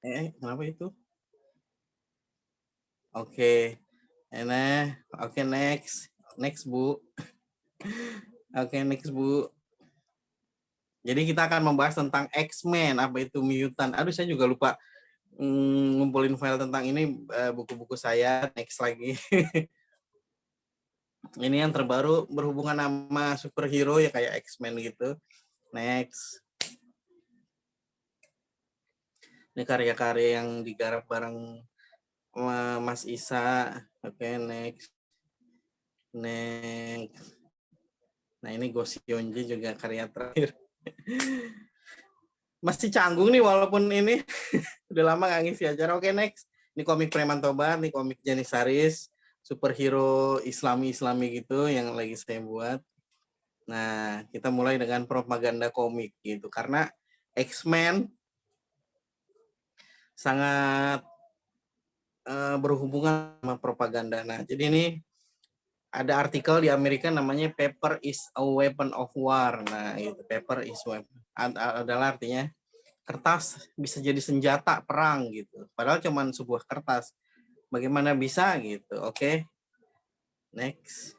Kenapa itu? Oke. Oke, next. Next, Bu. Oke, next, Bu. Jadi kita akan membahas tentang X-Men, apa itu mutant. Aduh, saya juga lupa ngumpulin file tentang ini, buku-buku saya. Next lagi. Ini yang terbaru berhubungan sama superhero ya kayak X-Men gitu. Next. Ini karya-karya yang digarap bareng Mas Isa. Oke, next. Next. Nah, ini Gosyonji juga karya terakhir. Masih canggung nih walaupun ini udah lama nggak ngisi acara. Oke, next. Ini komik Preman Tobat, ini komik Janisaris, superhero Islami gitu yang lagi saya buat. Nah, kita mulai dengan propaganda komik gitu. Karena X-Men sangat berhubungan sama propaganda. Nah, jadi ini ada artikel di Amerika namanya paper is a weapon of war. Nah, itu paper is weapon adalah artinya kertas bisa jadi senjata perang gitu. Padahal cuman sebuah kertas. Bagaimana bisa gitu. Oke. Next.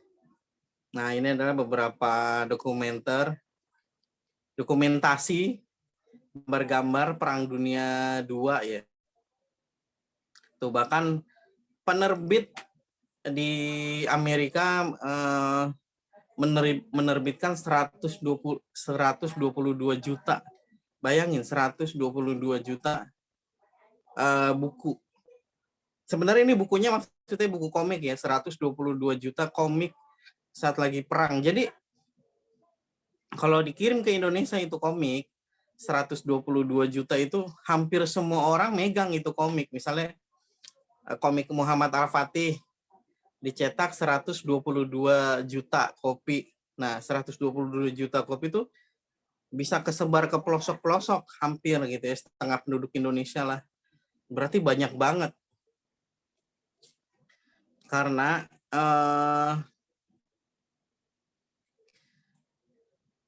Nah, ini adalah beberapa dokumentasi gambar Perang Dunia II ya. Tuh bahkan penerbit di Amerika menerbitkan 122 juta. Bayangin 122 juta buku. Sebenarnya ini bukunya maksudnya buku komik ya, 122 juta komik saat lagi perang. Jadi kalau dikirim ke Indonesia itu komik 122 juta itu hampir semua orang megang itu komik. Misalnya komik Muhammad Al-Fatih dicetak 122 juta kopi. Nah, 122 juta kopi itu bisa kesebar ke pelosok-pelosok hampir gitu ya, setengah penduduk Indonesia lah. Berarti banyak banget. Karena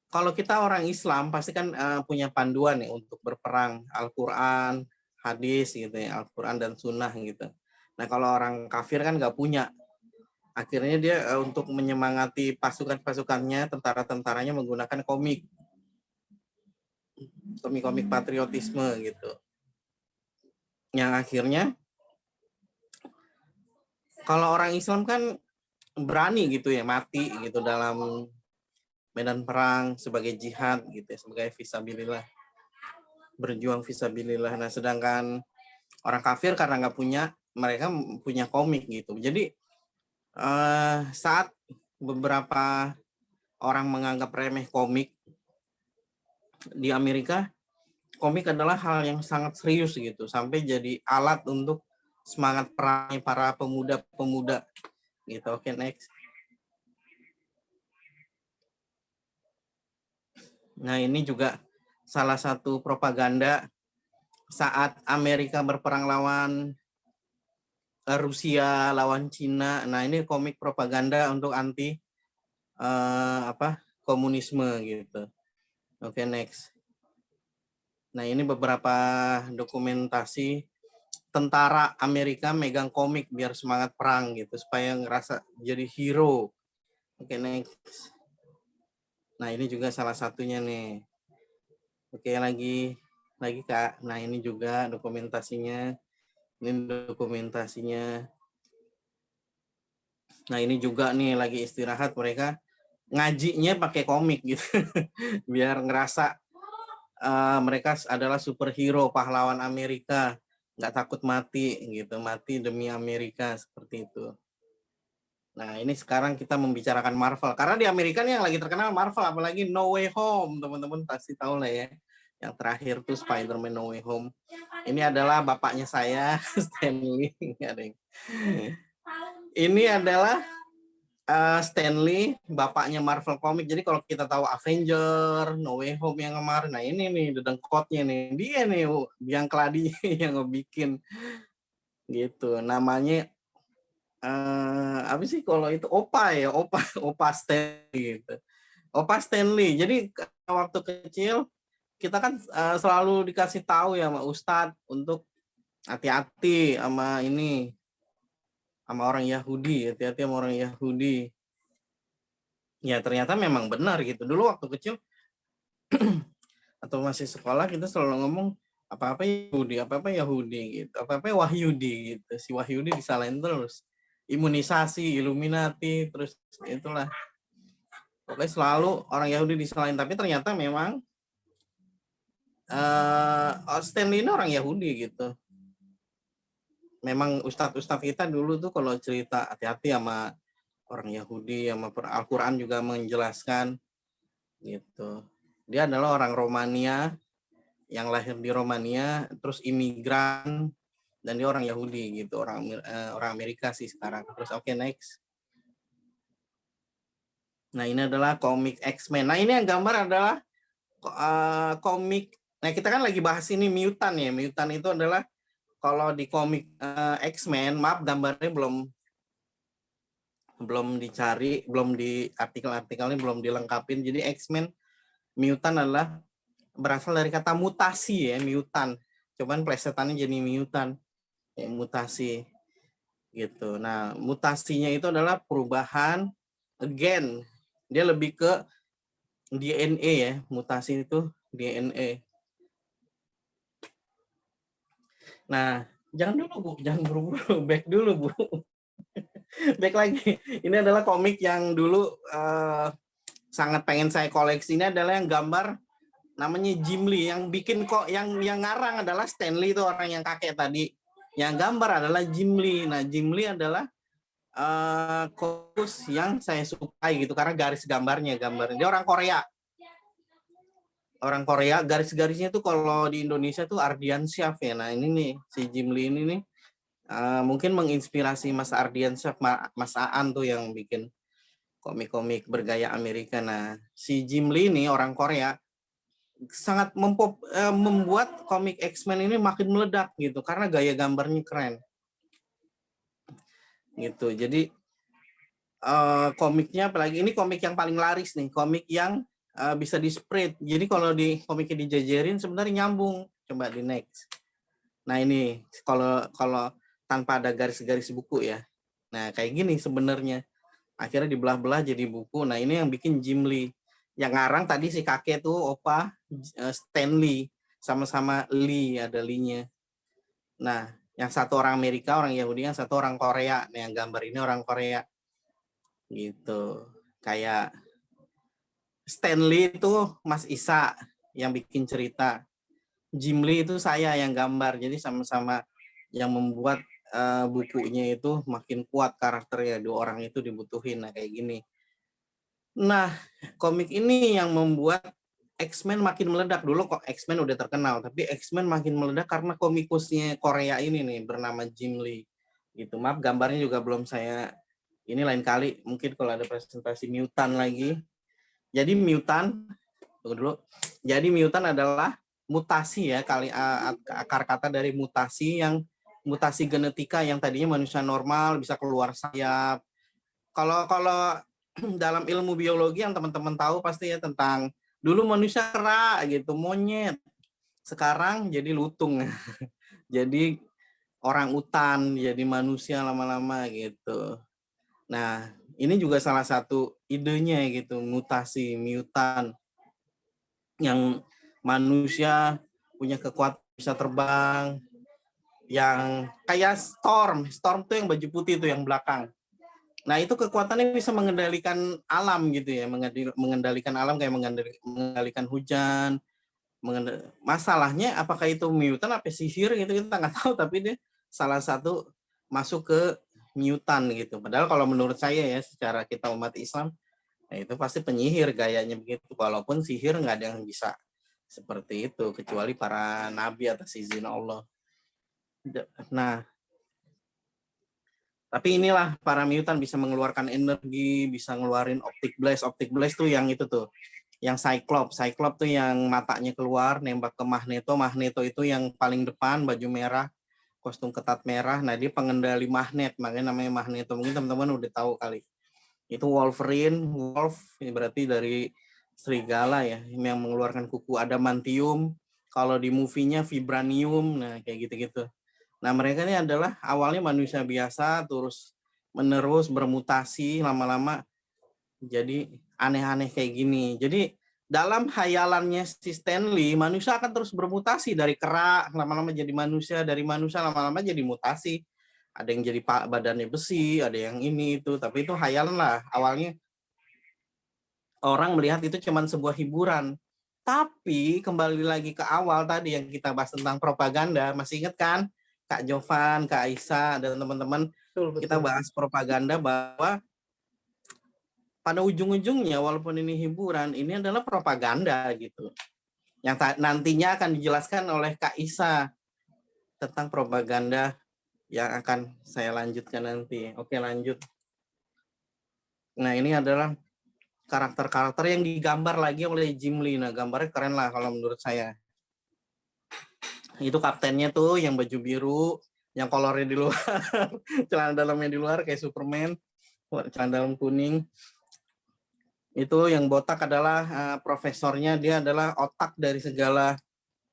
kalau kita orang Islam pasti kan punya panduan ya untuk berperang, Al-Quran, hadis gitu ya, Al-Quran dan Sunnah gitu. Nah kalau orang kafir kan nggak punya. Akhirnya dia untuk menyemangati pasukan-pasukannya, tentara-tentaranya menggunakan komik-komik patriotisme gitu. Yang akhirnya kalau orang Islam kan berani gitu ya mati gitu dalam medan perang sebagai jihad gitu ya, sebagai fisabilillah, berjuang fisabilillah. Nah sedangkan orang kafir karena nggak punya, mereka punya komik gitu. Jadi saat beberapa orang menganggap remeh komik di Amerika, komik adalah hal yang sangat serius gitu, sampai jadi alat untuk semangat perang para pemuda-pemuda gitu. Oke, next. Nah, ini juga salah satu propaganda saat Amerika berperang lawan Rusia, lawan Cina. Nah, ini komik propaganda untuk anti komunisme gitu. Oke, next. Nah, ini beberapa dokumentasi tentara Amerika megang komik biar semangat perang gitu, supaya ngerasa jadi hero. Oke, next. Nah, ini juga salah satunya nih. Oke, lagi Kak. Nah, ini juga dokumentasinya. Ini dokumentasinya. Nah, ini juga nih lagi istirahat mereka ngajinya pakai komik gitu. Biar ngerasa mereka adalah superhero, pahlawan Amerika, nggak takut mati gitu, mati demi Amerika seperti itu. Nah ini sekarang kita membicarakan Marvel, karena di Amerika nih yang lagi terkenal Marvel, apalagi No Way Home, teman-teman pasti tahu lah ya. Yang terakhir tuh Spider-Man No Way Home. Ini adalah bapaknya saya, Stan Lee. Ini adalah Stan Lee, bapaknya Marvel Comics. Jadi kalau kita tahu Avenger, No Way Home yang kemarin, nah ini nih dedengkotnya nih, dia nih Biang Keladi yang ngebikin gitu. Namanya apa sih kalau itu Opa Stanley gitu. Opa Stanley. Jadi waktu kecil kita kan selalu dikasih tahu ya sama Ustadz untuk hati-hati sama ini, sama orang Yahudi, hati-hati sama orang Yahudi. Ya ternyata memang benar gitu. Dulu waktu kecil atau masih sekolah kita selalu ngomong apa-apa Yahudi gitu, apa-apa Wahyudi gitu. Si Wahyudi disalahin terus. Imunisasi, Illuminati, terus itulah. Pokoknya selalu orang Yahudi disalahin, tapi ternyata memang Stanley ini orang Yahudi gitu. Memang ustadz-ustadz kita dulu tuh kalau cerita hati-hati sama orang Yahudi, sama Al-Quran juga menjelaskan gitu. Dia adalah orang Romania yang lahir di Romania, terus imigran, dan dia orang Yahudi gitu, orang Amerika sih sekarang. Terus oke, next. Nah ini adalah komik X-Men. Nah ini yang gambar adalah komik. Nah kita kan lagi bahas ini mutant ya. Mutant itu adalah kalau di komik X-Men, maaf gambarnya belum dicari, belum di artikel-artikelnya belum dilengkapin. Jadi X-Men mutant adalah berasal dari kata mutasi ya, mutant. Cuman plesetannya jadi mutant, ya, mutasi gitu. Nah, mutasinya itu adalah perubahan gen. Dia lebih ke DNA ya, mutasi itu DNA. Nah, jangan dulu Bu, jangan buru-buru, back dulu Bu. Back lagi. Ini adalah komik yang dulu sangat pengen saya koleksi. Ini adalah yang gambar namanya Jim Lee, yang bikin kok yang ngarang adalah Stanley, itu orang yang kakek tadi. Yang gambar adalah Jim Lee. Nah, Jim Lee adalah kokus yang saya sukai gitu karena garis gambarnya dia orang Korea. Orang Korea, garis-garisnya tuh kalau di Indonesia tuh Ardiansyah ya. Nah, ini nih si Jim Lee ini nih mungkin menginspirasi Mas Ardiansyah, Mas Aan tuh yang bikin komik-komik bergaya Amerika. Nah, si Jim Lee ini orang Korea sangat membuat komik X-Men ini makin meledak gitu karena gaya gambarnya keren. Gitu. Jadi komiknya apalagi ini komik yang paling laris nih, komik yang bisa di spread. Jadi kalau di komiknya dijajarin sebenarnya nyambung. Coba di next. Nah, ini kalau tanpa ada garis-garis buku ya. Nah, kayak gini sebenarnya. Akhirnya dibelah-belah jadi buku. Nah, ini yang bikin Jim Lee. Yang ngarang tadi si kakek tuh opa Stanley, sama-sama Lee, ada Lee-nya. Nah, yang satu orang Amerika, orang Yahudi, yang satu orang Korea. Nah, yang gambar ini orang Korea. Gitu. Kayak Stanley itu Mas Isa yang bikin cerita. Jim Lee itu saya yang gambar. Jadi sama-sama yang membuat bukunya itu makin kuat karakternya. Dua orang itu dibutuhin. Nah, kayak gini. Nah, komik ini yang membuat X-Men makin meledak. Dulu kok X-Men udah terkenal, tapi X-Men makin meledak karena komikusnya Korea ini nih bernama Jim Lee. Gitu. Maaf gambarnya juga belum saya ini lain kali mungkin kalau ada presentasi mutant lagi. Jadi mutant tunggu dulu. Jadi mutant adalah mutasi ya, akar kata dari mutasi yang mutasi genetika yang tadinya manusia normal bisa keluar sayap. Kalau dalam ilmu biologi yang teman-teman tahu pasti ya tentang dulu manusia kera gitu, monyet. Sekarang jadi lutung. Jadi orang utan, jadi manusia lama-lama gitu. Nah, ini juga salah satu idenya gitu, mutasi, mutan. Yang manusia punya kekuatan bisa terbang, yang kayak Storm tuh yang baju putih tuh yang belakang. Nah, itu kekuatannya bisa mengendalikan alam gitu ya, mengendalikan alam kayak mengendalikan hujan. Masalahnya apakah itu mutant apa sihir gitu kita nggak tahu, tapi dia salah satu masuk ke mutant gitu. Padahal kalau menurut saya ya secara kita umat Islam, nah itu pasti penyihir gayanya begitu. Walaupun sihir nggak ada yang bisa seperti itu kecuali para nabi atas izin Allah. Nah, tapi inilah para mutant bisa mengeluarkan energi, bisa ngeluarin optic blast. Optic blast tuh yang itu tuh, yang Cyclops. Cyclops tuh yang matanya keluar, nembak ke Magneto. Magneto itu yang paling depan, baju merah, kostum ketat merah. Nah, dia pengendali magnet, makanya namanya Magneto. Mungkin teman-teman udah tahu kali. Itu Wolverine, Wolf, ini berarti dari serigala ya, yang mengeluarkan kuku adamantium. Kalau di movie-nya vibranium, nah kayak gitu-gitu. Nah, mereka ini adalah awalnya manusia biasa, terus menerus bermutasi, lama-lama jadi aneh-aneh kayak gini. Jadi dalam hayalannya si Stanley, manusia akan terus bermutasi dari kera, lama-lama jadi manusia, dari manusia lama-lama jadi mutasi. Ada yang jadi badannya besi, ada yang ini itu, tapi itu hayalan lah. Awalnya orang melihat itu cuma sebuah hiburan. Tapi kembali lagi ke awal tadi yang kita bahas tentang propaganda, masih ingat kan? Kak Jovan, Kak Aisyah, dan teman-teman, kita bahas propaganda bahwa pada ujung-ujungnya walaupun ini hiburan, ini adalah propaganda gitu. Yang nantinya akan dijelaskan oleh Kak Isa tentang propaganda yang akan saya lanjutkan nanti. Oke, lanjut. Nah, ini adalah karakter-karakter yang digambar lagi oleh Jim Lee. Nah, gambarnya keren lah kalau menurut saya. Itu kaptennya tuh yang baju biru, yang kolornya di luar, celana dalamnya di luar kayak Superman, celana dalam kuning. Itu yang botak adalah profesornya, dia adalah otak dari segala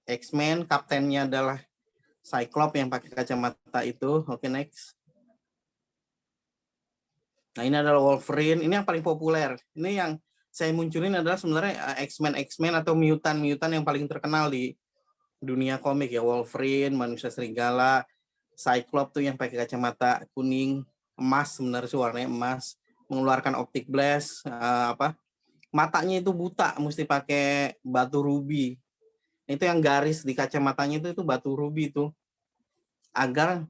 X-Men, kaptennya adalah Cyclops yang pakai kacamata itu. Oke, next. Nah, ini adalah Wolverine, ini yang paling populer. Ini yang saya munculin adalah sebenarnya X-Men atau mutant yang paling terkenal di dunia komik ya. Wolverine, manusia serigala, Cyclops tuh yang pakai kacamata kuning, emas sebenarnya warnanya emas, mengeluarkan optic blast, matanya itu buta, mesti pakai batu ruby. Itu yang garis di kacamatanya itu batu ruby itu, agar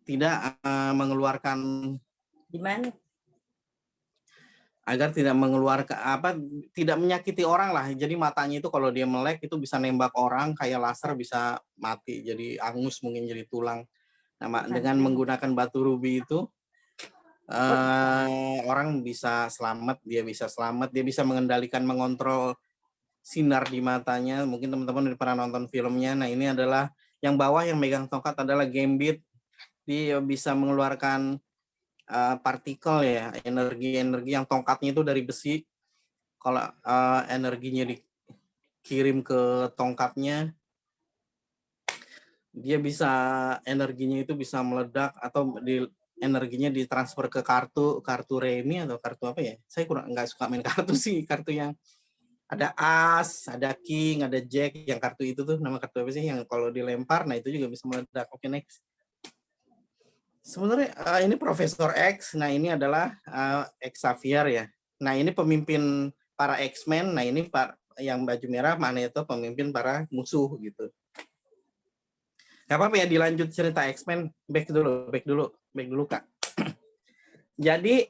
tidak mengeluarkan Gimana? Agar tidak mengeluarkan tidak menyakiti orang lah. Jadi matanya itu kalau dia melek itu bisa nembak orang kayak laser, bisa mati. Jadi angus, mungkin jadi tulang. Nah, dengan menggunakan batu ruby itu orang bisa selamat, dia bisa mengendalikan, mengontrol sinar di matanya. Mungkin teman-teman udah pernah nonton filmnya. Nah, ini adalah yang bawah yang megang tongkat adalah Gambit. Dia bisa mengeluarkan partikel ya, energi yang tongkatnya itu dari besi. Kalau energinya dikirim ke tongkatnya, dia bisa energinya itu bisa meledak, atau energinya ditransfer ke kartu remi atau kartu apa ya? Saya kurang nggak suka main kartu sih, kartu yang ada as, ada king, ada jack, yang kartu itu tuh nama kartu apa sih yang kalau dilempar, nah itu juga bisa meledak. Oke, next. Sebenarnya ini Profesor X. Nah, ini adalah Xavier ya. Nah, ini pemimpin para X-Men. Nah, ini yang baju merah, mana itu pemimpin para musuh gitu. Gak apa-apa ya, dilanjut cerita X-Men. Back dulu Kak. Jadi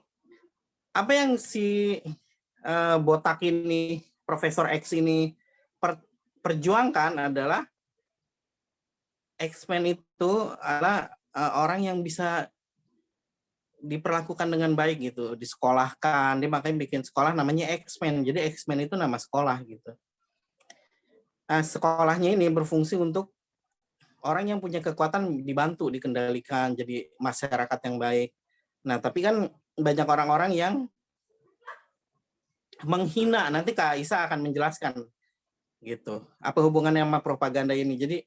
apa yang si botak ini, Profesor X ini perjuangkan adalah X-Men itu adalah orang yang bisa diperlakukan dengan baik gitu, disekolahkan. Dia makanya bikin sekolah namanya X-Men. Jadi X-Men itu nama sekolah gitu. Nah, sekolahnya ini berfungsi untuk orang yang punya kekuatan dibantu, dikendalikan, jadi masyarakat yang baik. Nah, tapi kan banyak orang-orang yang menghina. Nanti Kak Isa akan menjelaskan gitu. Apa hubungannya sama propaganda ini? Jadi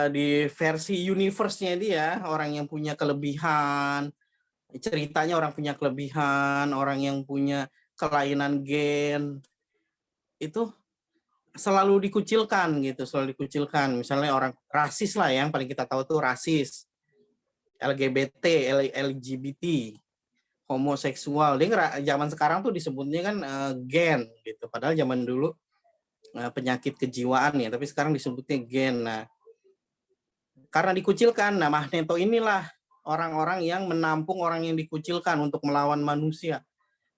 di versi universe-nya dia, orang yang punya kelebihan, ceritanya orang punya kelebihan, orang yang punya kelainan gen, itu selalu dikucilkan gitu, selalu dikucilkan. Misalnya orang rasis lah, yang paling kita tahu tuh rasis, LGBT, LGBT, homoseksual. Dia zaman sekarang tuh disebutnya kan gen gitu, padahal zaman dulu penyakit kejiwaan ya, tapi sekarang disebutnya gen. Nah, karena dikucilkan, nah Magneto inilah orang-orang yang menampung orang yang dikucilkan untuk melawan manusia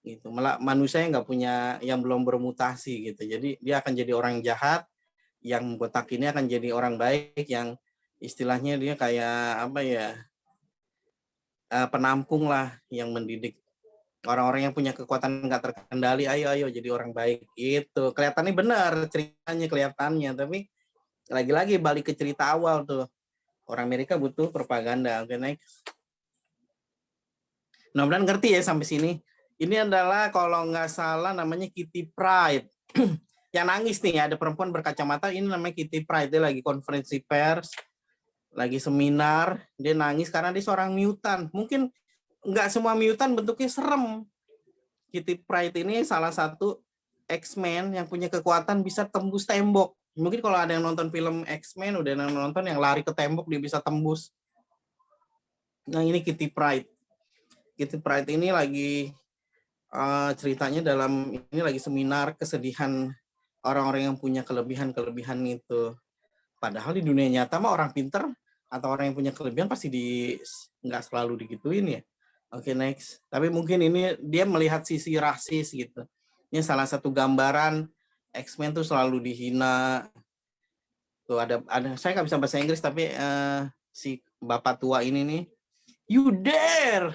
gitu. Manusia yang nggak punya, yang belum bermutasi gitu. Jadi dia akan jadi orang jahat, yang botak ini akan jadi orang baik, yang istilahnya dia kayak apa ya, penampung lah, yang mendidik orang-orang yang punya kekuatan nggak terkendali. Ayo jadi orang baik gitu. Kelihatannya benar ceritanya, kelihatannya, tapi lagi-lagi balik ke cerita awal tuh. Orang Amerika butuh propaganda. Oke, next. Mudah-mudahan ngerti ya sampai sini. Ini adalah kalau nggak salah namanya Kitty Pryde. Yang nangis nih, ada perempuan berkacamata, ini namanya Kitty Pryde. Dia lagi konferensi pers. lagi seminar, dia nangis karena dia seorang mutant. Mungkin nggak semua mutant bentuknya serem. Kitty Pryde ini salah satu X-Men yang punya kekuatan bisa tembus tembok. Mungkin kalau ada yang nonton film X-Men, udah nonton yang lari ke tembok dia bisa tembus. Nah ini Kitty Pryde. Kitty Pryde ini lagi ceritanya dalam ini lagi seminar kesedihan orang-orang yang punya kelebihan-kelebihan itu. Padahal di dunia nyata mah orang pinter atau orang yang punya kelebihan pasti nggak selalu digituin ya. Oke, next. Tapi mungkin ini dia melihat sisi rasis gitu. Ini salah satu gambaran X-Men tuh selalu dihina. Tuh ada saya nggak bisa bahasa Inggris tapi si bapak tua ini nih, you dare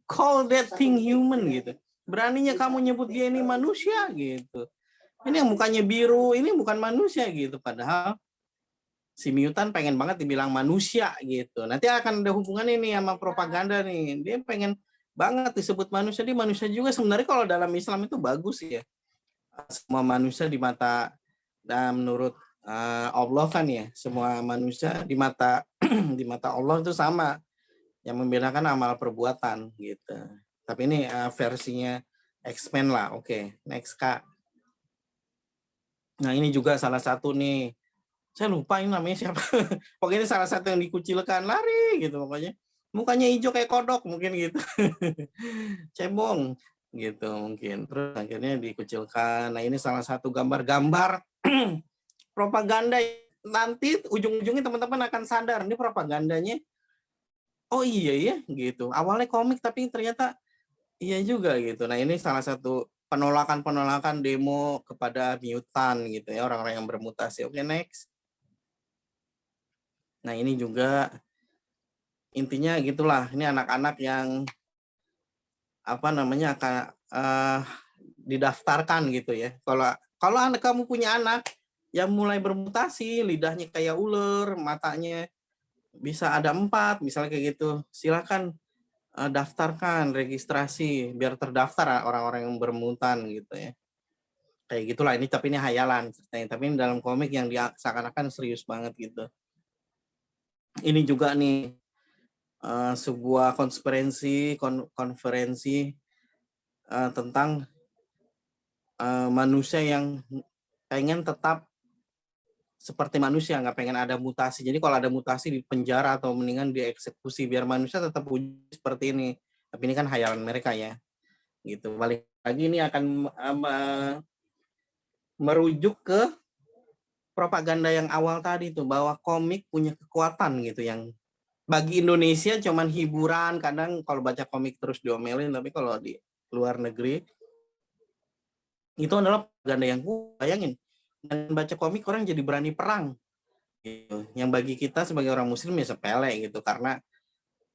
call that thing human gitu. Beraninya kamu nyebut dia ini manusia gitu. Ini yang mukanya biru, ini bukan manusia gitu. Padahal si mutant pengen banget dibilang manusia gitu. Nanti akan ada hubungan ini sama propaganda nih. Dia pengen banget disebut manusia, dia manusia juga. Sebenarnya kalau dalam Islam itu bagus ya. Semua manusia di mata, dan menurut Allah kan ya, semua manusia di mata di mata Allah itu sama. Yang membedakan amal perbuatan gitu. Tapi ini versinya X-Men lah. Oke, next Kak. Nah ini juga salah satu nih. Saya lupa ini namanya siapa. Pokoknya salah satu yang dikucilkan, lari gitu pokoknya. Mukanya hijau kayak kodok mungkin gitu. Cebong gitu mungkin. Terus akhirnya dikucilkan. Nah ini salah satu gambar-gambar propaganda. Nanti ujung-ujungnya teman-teman akan sadar ini propagandanya. Oh iya ya gitu. Awalnya komik tapi ternyata iya juga gitu. Nah ini salah satu penolakan demo kepada mutant gitu ya, orang-orang yang bermutasi. Oke, next. Nah ini juga intinya gitulah, ini anak-anak yang apa namanya akan didaftarkan gitu ya. Kalau anak kamu punya anak yang mulai bermutasi, lidahnya kayak ular, matanya bisa ada 4, misalnya kayak gitu, silakan daftarkan, registrasi biar terdaftar orang-orang yang bermutan gitu ya. Kayak gitulah ini, tapi ini hayalan ceritanya. Tapi ini dalam komik yang dia seakan-akan serius banget gitu. Ini juga nih sebuah konferensi tentang manusia yang pengen tetap seperti manusia, nggak pengen ada mutasi. Jadi kalau ada mutasi di penjara atau mendingan dieksekusi biar manusia tetap wujud seperti ini. Tapi ini kan hayalan mereka ya. Gitu. Balik lagi ini akan merujuk ke propaganda yang awal tadi tuh, bahwa komik punya kekuatan gitu, yang bagi Indonesia cuman hiburan, kadang kalau baca komik terus diomelin, tapi kalau di luar negeri itu adalah propaganda yang bayangin, dan baca komik orang jadi berani perang gitu. Yang bagi kita sebagai orang muslim ya sepele gitu, karena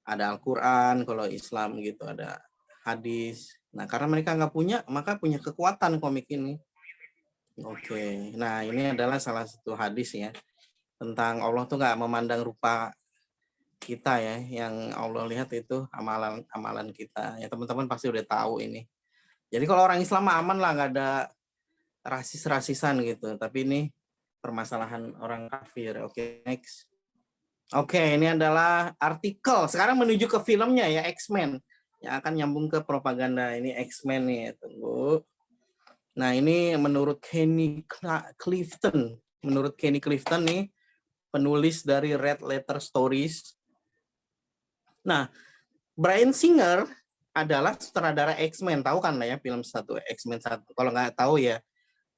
ada Al-Quran, kalau Islam gitu ada hadis. Nah karena mereka nggak punya, maka punya kekuatan komik ini. Oke, nah ini adalah salah satu hadis ya, tentang Allah tuh nggak memandang rupa kita ya, yang Allah lihat itu amalan kita. Ya teman-teman pasti udah tahu ini. Jadi kalau orang Islam aman lah, nggak ada rasis-rasisan gitu. Tapi ini permasalahan orang kafir. Oke, next. Oke, ini adalah artikel. Sekarang menuju ke filmnya ya, X-Men. Yang akan nyambung ke propaganda. Ini X-Men nih, tunggu. Nah ini menurut Kenny Clifton. Menurut Kenny Clifton nih, penulis dari Red Letter Stories. Nah, Bryan Singer adalah sutradara X-Men, tahu kan lah ya film X-Men 1. Kalau nggak tahu ya,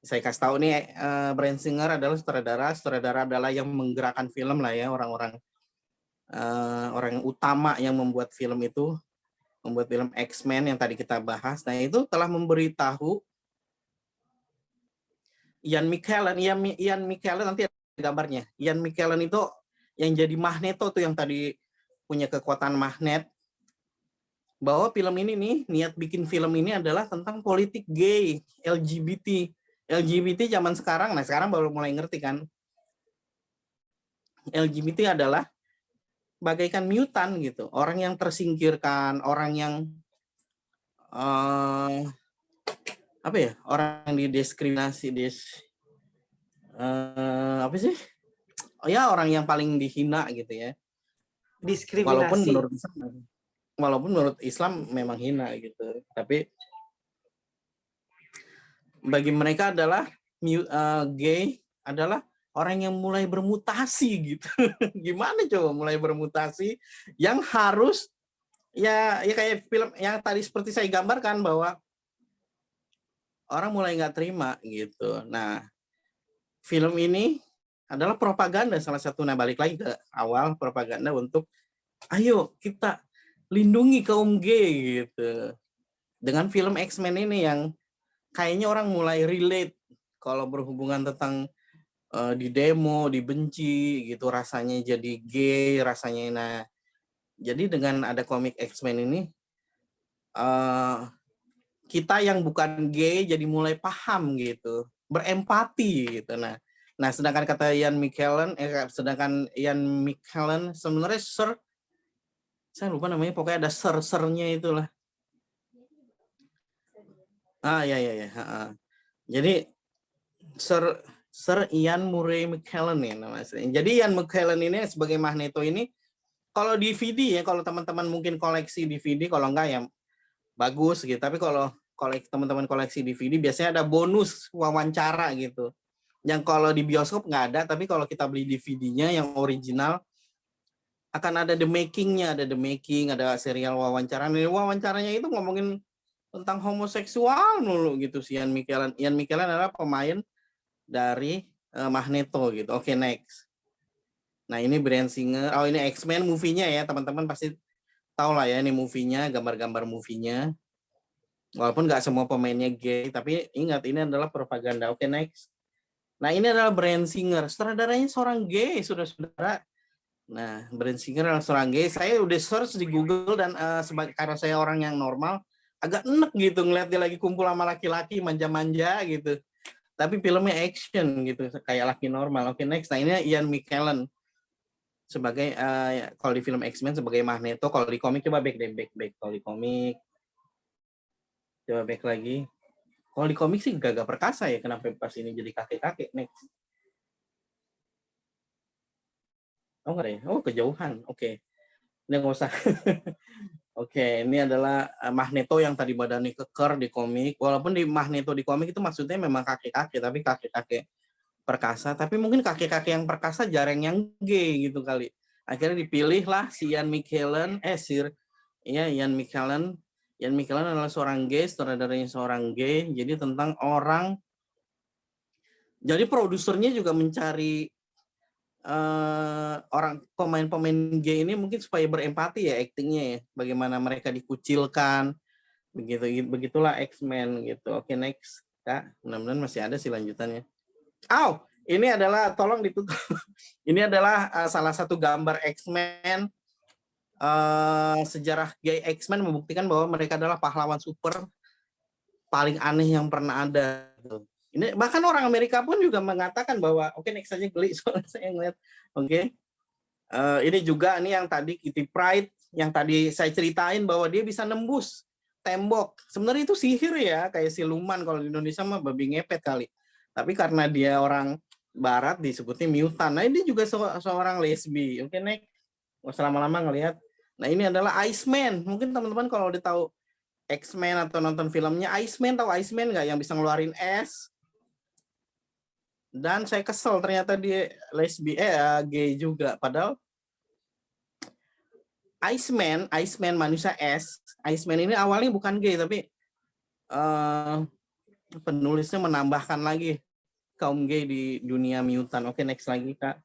saya kasih tahu nih, Bryan Singer adalah sutradara adalah yang menggerakkan film lah ya, orang yang utama yang membuat film itu, membuat film X-Men yang tadi kita bahas. Nah itu telah memberitahu Ian McKellen nanti ada gambarnya. Ian McKellen itu yang jadi Magneto tuh, yang tadi punya kekuatan magnet, bahwa film ini nih, niat bikin film ini adalah tentang politik gay, LGBT zaman sekarang. Nah sekarang baru mulai ngerti kan, LGBT adalah bagaikan mutan gitu, orang yang tersingkirkan, orang yang apa ya, orang yang didiskriminasi, apa sih, oh ya, orang yang paling dihina gitu ya. Walaupun Diskriminasi. menurut Islam memang hina gitu. Tapi bagi mereka adalah gay adalah orang yang mulai bermutasi gitu. Gimana coba mulai bermutasi yang harus ya kayak film yang tadi seperti saya gambarkan bahwa orang mulai nggak terima gitu. Nah, film ini adalah propaganda salah satu. Nah, balik lagi ke awal, propaganda untuk ayo kita lindungi kaum gay gitu. Dengan film X-Men ini yang kayaknya orang mulai relate kalau berhubungan tentang di demo, dibenci gitu, rasanya jadi gay, rasanya. Nah, jadi dengan ada komik X-Men ini, kita yang bukan gay jadi mulai paham gitu, berempati gitu. Nah sedangkan kata Ian McKellen sebenarnya saya lupa namanya, pokoknya ada sernya itulah. Ya. Jadi Sir Ian Murray McKellen ya namanya. Jadi Ian McKellen ini sebagai Magneto ini, kalau DVD ya, kalau teman-teman mungkin koleksi DVD, kalau enggak ya bagus gitu. Tapi kalau teman-teman koleksi DVD biasanya ada bonus wawancara gitu. Yang kalau di bioskop nggak ada, tapi kalau kita beli DVD-nya yang original akan ada the making-nya, ada serial wawancara. Nih, wawancaranya itu ngomongin tentang homoseksual dulu gitu si Ian McKellen. Ian McKellen adalah pemain dari Magneto gitu. Oke, next. Nah, ini Bryan Singer. Oh, ini X-Men movie-nya ya, teman-teman pasti tahu lah ya, ini movie-nya, gambar-gambar movie-nya. Walaupun nggak semua pemainnya gay, tapi ingat ini adalah propaganda. Oke, next. Nah, ini adalah Bryan Singer. Sutradaranya seorang gay, saudara-saudara. Nah, Bryan Singer adalah seorang gay. Saya udah search di Google dan karena saya orang yang normal, agak enek gitu ngeliat dia lagi kumpul sama laki-laki manja-manja gitu. Tapi filmnya action gitu, kayak laki normal. Oke, next. Nah, ini Ian McKellen sebagai kalau di film X-Men sebagai Magneto. Kalau di komik coba back. Kalau di komik coba back lagi. Kalau di komik sih Gagah Perkasa ya, kenapa pas ini jadi kakek-kakek. Next. Oh enggak deh, kejauhan. Oke. Ini nggak usah. Oke, ini adalah Magneto yang tadi badannya keker di komik. Walaupun di Magneto di komik itu maksudnya memang kakek-kakek, tapi kakek-kakek perkasa. Tapi mungkin kakek-kakek yang perkasa jarang yang gay gitu kali. Akhirnya dipilih lah si Ian McKellen, Ian McKellen. Ian McKellen adalah seorang gay, sutradaranya seorang gay. Jadi tentang orang. Jadi produsernya juga mencari orang pemain-pemain gay ini mungkin supaya berempati ya aktingnya ya, bagaimana mereka dikucilkan, begitulah X-Men gitu. Oke, next Kak, mudah-mudahan masih ada sih lanjutannya. Ini adalah, tolong ditutup. Ini adalah salah satu gambar X-Men. Sejarah gay X-Men membuktikan bahwa mereka adalah pahlawan super paling aneh yang pernah ada. Ini bahkan orang Amerika pun juga mengatakan bahwa oke, next aja, geli soalnya saya ngeliat. Oke. Ini juga nih yang tadi Kitty Pryde yang tadi saya ceritain bahwa dia bisa nembus tembok. Sebenarnya itu sihir ya, kayak siluman. Kalau di Indonesia mah babi ngepet kali. Tapi karena dia orang barat disebutnya mutant. Nah, ini juga seorang lesbi. Oke, next. Nggak usah lama-lama ngelihat. Nah, ini adalah Iceman. Mungkin teman-teman kalau udah tahu X-Men atau nonton filmnya Iceman, tahu Iceman nggak, yang bisa ngeluarin es? Dan saya kesel ternyata dia lesbi, gay juga. Padahal Iceman manusia es. Iceman ini awalnya bukan gay, tapi penulisnya menambahkan lagi kaum gay di dunia mutant. Oke, next lagi Kak.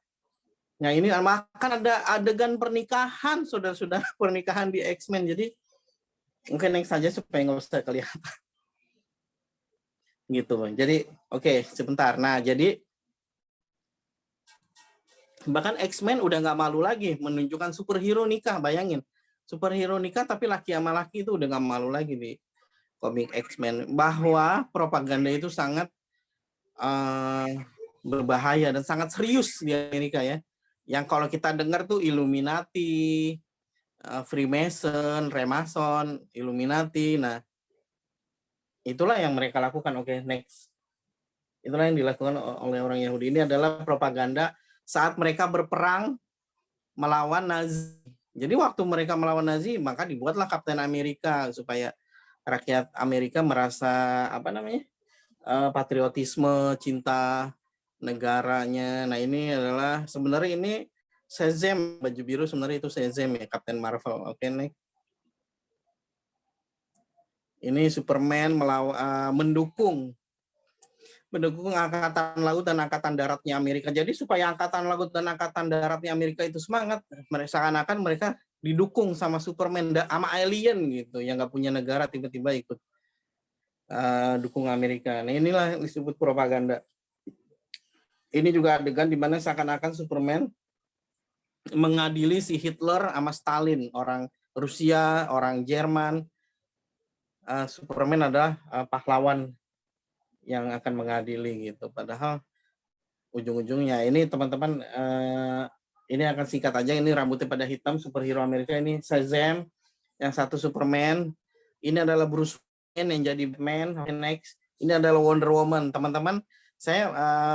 Nah, ini akan ada adegan pernikahan, saudara-saudara, pernikahan di X-Men. Jadi mungkin next saja supaya nggak usah kelihatan. Gitu. Jadi oke, sebentar. Nah, jadi bahkan X-Men udah nggak malu lagi menunjukkan superhero nikah. Bayangin, superhero nikah tapi laki sama laki itu udah nggak malu lagi di komik X-Men. Bahwa propaganda itu sangat berbahaya dan sangat serius di Amerika ya. Yang kalau kita dengar tuh Illuminati, Freemason, Remason, Illuminati. Nah, itulah yang mereka lakukan. Oke, next. Itulah yang dilakukan oleh orang Yahudi. Ini adalah propaganda saat mereka berperang melawan Nazi. Jadi waktu mereka melawan Nazi, maka dibuatlah Kapten Amerika supaya rakyat Amerika merasa apa namanya patriotisme, cinta negaranya. Nah ini adalah sebenarnya ini Shazam, baju biru sebenarnya itu Shazam ya, Kapten Marvel. Oke nih. Ini Superman mendukung angkatan laut dan angkatan daratnya Amerika. Jadi supaya angkatan laut dan angkatan daratnya Amerika itu semangat, seakan-akan mereka didukung sama Superman, sama alien gitu, yang nggak punya negara tiba-tiba ikut dukung Amerika. Nah inilah disebut propaganda. Ini juga adegan di mana seakan-akan Superman mengadili si Hitler sama Stalin, orang Rusia, orang Jerman. Superman adalah pahlawan yang akan mengadili gitu. Padahal ujung-ujungnya ini teman-teman ini akan singkat aja. Ini rambutnya pada hitam, superhero Amerika ini Shazam, yang satu Superman. Ini adalah Bruce Wayne yang jadi Batman. Next, ini adalah Wonder Woman. Teman-teman, saya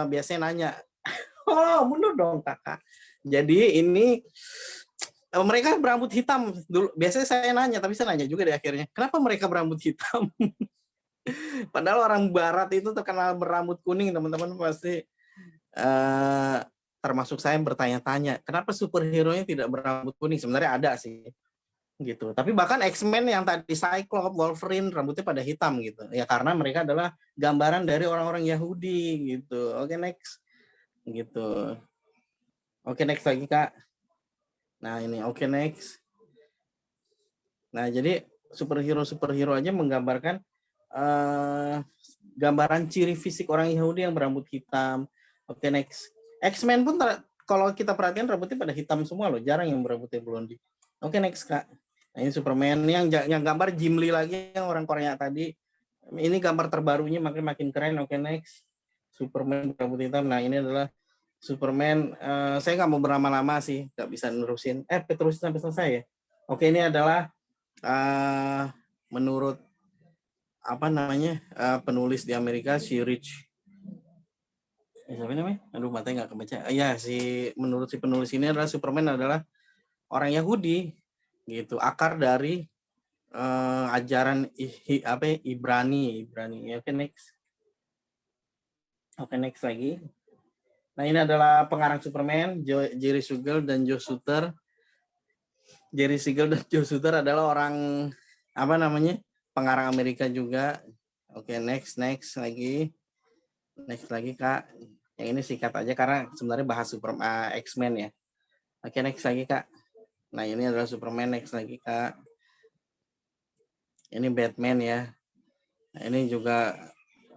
biasanya nanya, oh mundur dong kakak. Jadi ini mereka berambut hitam dulu. Biasanya saya nanya, tapi saya nanya juga di akhirnya, kenapa mereka berambut hitam? Padahal orang Barat itu terkenal berambut kuning, teman-teman pasti termasuk saya bertanya-tanya, kenapa superhero-nya tidak berambut kuning? Sebenarnya ada sih, gitu. Tapi bahkan X-Men yang tadi Cyclops, Wolverine, rambutnya pada hitam gitu. Ya karena mereka adalah gambaran dari orang-orang Yahudi gitu. Oke, next. Gitu. Oke, next lagi, Kak. Nah, ini oke, next. Nah, jadi superhero aja menggambarkan gambaran ciri fisik orang Yahudi yang berambut hitam. Oke, next. X-Men pun kalau kita perhatikan rambutnya pada hitam semua loh, jarang yang berambutnya blonde. Oke, next, Kak. Nah, ini Superman yang gambar Jim Lee lagi, yang orang Korea tadi. Ini gambar terbarunya makin keren. Oke, next. Superman berambut hitam. Nah, ini adalah Superman. Saya nggak mau berlama-lama sih, nggak bisa nerusin. Terusin sampai selesai ya. Oke, ini adalah menurut apa namanya penulis di Amerika, si Rich. Siapa namanya? Aduh, matanya nggak kebaca. Ya, menurut si penulis ini adalah Superman adalah orang Yahudi, gitu. Akar dari ajaran Ibrani. Oke, next. Oke, next lagi. Nah, ini adalah pengarang Superman, Jerry Siegel dan Joe Shuster. Jerry Siegel dan Joe Shuster adalah orang apa namanya? Pengarang Amerika juga. Oke, next lagi. Next lagi, Kak. Yang ini singkat aja karena sebenarnya bahas Superman X-Men ya. Oke, next lagi, Kak. Nah, ini adalah Superman. Next lagi, Kak. Ini Batman ya. Nah, ini juga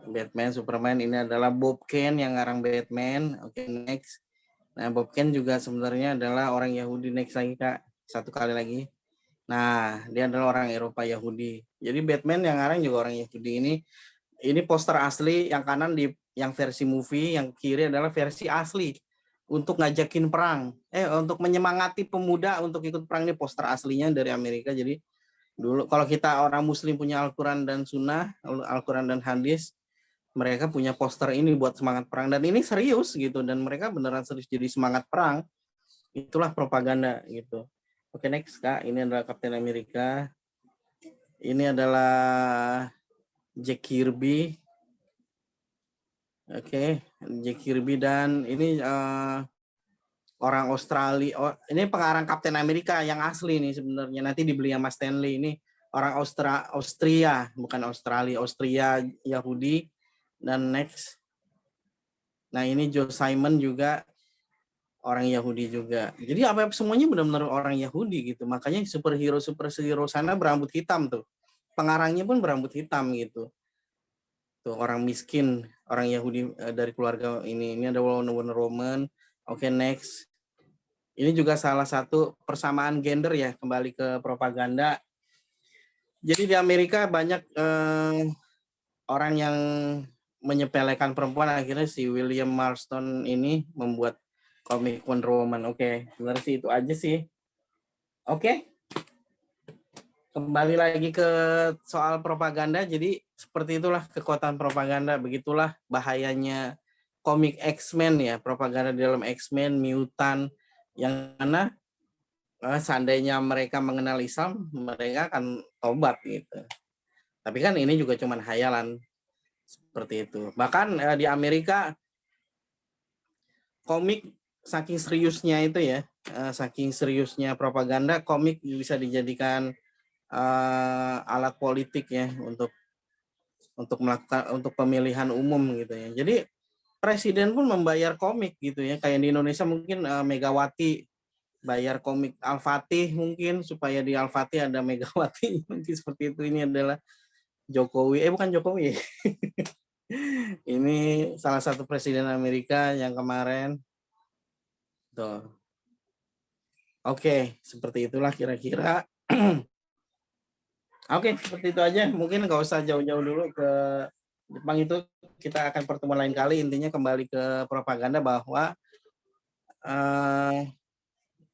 Batman, Superman. Ini adalah Bob Kane yang ngarang Batman. Oke, next. Nah, Bob Kane juga sebenarnya adalah orang Yahudi. Next lagi, Kak. Satu kali lagi. Nah, dia adalah orang Eropa Yahudi. Jadi Batman yang ngarang juga orang Yahudi. Ini poster asli, yang kanan yang versi movie, yang kiri adalah versi asli untuk ngajakin perang. Untuk menyemangati pemuda untuk ikut perang. Ini poster aslinya dari Amerika. Jadi dulu kalau kita orang Muslim punya Al-Quran dan Sunnah, Al-Quran dan Hadis, mereka punya poster ini buat semangat perang, dan ini serius gitu, dan mereka beneran serius jadi semangat perang. Itulah propaganda gitu. Oke, next, Kak. Ini adalah Kapten Amerika. Ini adalah Jack Kirby. Oke, Jack Kirby, dan ini orang Australia. Ini pengarang Kapten Amerika yang asli nih sebenarnya. Nanti dibeli sama Stanley. Ini orang Austria, bukan Australia, Austria Yahudi. Dan next. Nah, ini Joe Simon juga orang Yahudi juga. Jadi apa semuanya benar-benar orang Yahudi gitu. Makanya superhero sana berambut hitam tuh. Pengarangnya pun berambut hitam gitu. Tuh orang miskin, orang Yahudi dari keluarga ini. Ini ada Wonder Woman. Oke, next. Ini juga salah satu persamaan gender ya, kembali ke propaganda. Jadi di Amerika banyak orang yang menyepelekan perempuan, akhirnya si William Marston ini membuat komik Wonder Woman. Oke, sebenarnya sih itu aja sih. Oke. Kembali lagi ke soal propaganda. Jadi seperti itulah kekuatan propaganda, begitulah bahayanya komik X-Men ya, propaganda di dalam X-Men, mutant, yang mana seandainya mereka mengenal Islam, mereka akan tobat gitu. Tapi kan ini juga cuman hayalan seperti itu. Bahkan di Amerika komik saking seriusnya itu ya, saking seriusnya propaganda, komik bisa dijadikan alat politik ya untuk melakukan untuk pemilihan umum gitu ya. Jadi presiden pun membayar komik gitu ya. Kayak di Indonesia mungkin Megawati bayar komik Al-Fatih mungkin supaya di Al-Fatih ada Megawati mungkin seperti itu. Ini adalah Jokowi, bukan Jokowi. Ini salah satu presiden Amerika yang kemarin. Tuh. Oke, seperti itulah kira-kira. Oke, seperti itu aja. Mungkin nggak usah jauh-jauh dulu ke Jepang itu. Kita akan pertemuan lain kali. Intinya kembali ke propaganda bahwa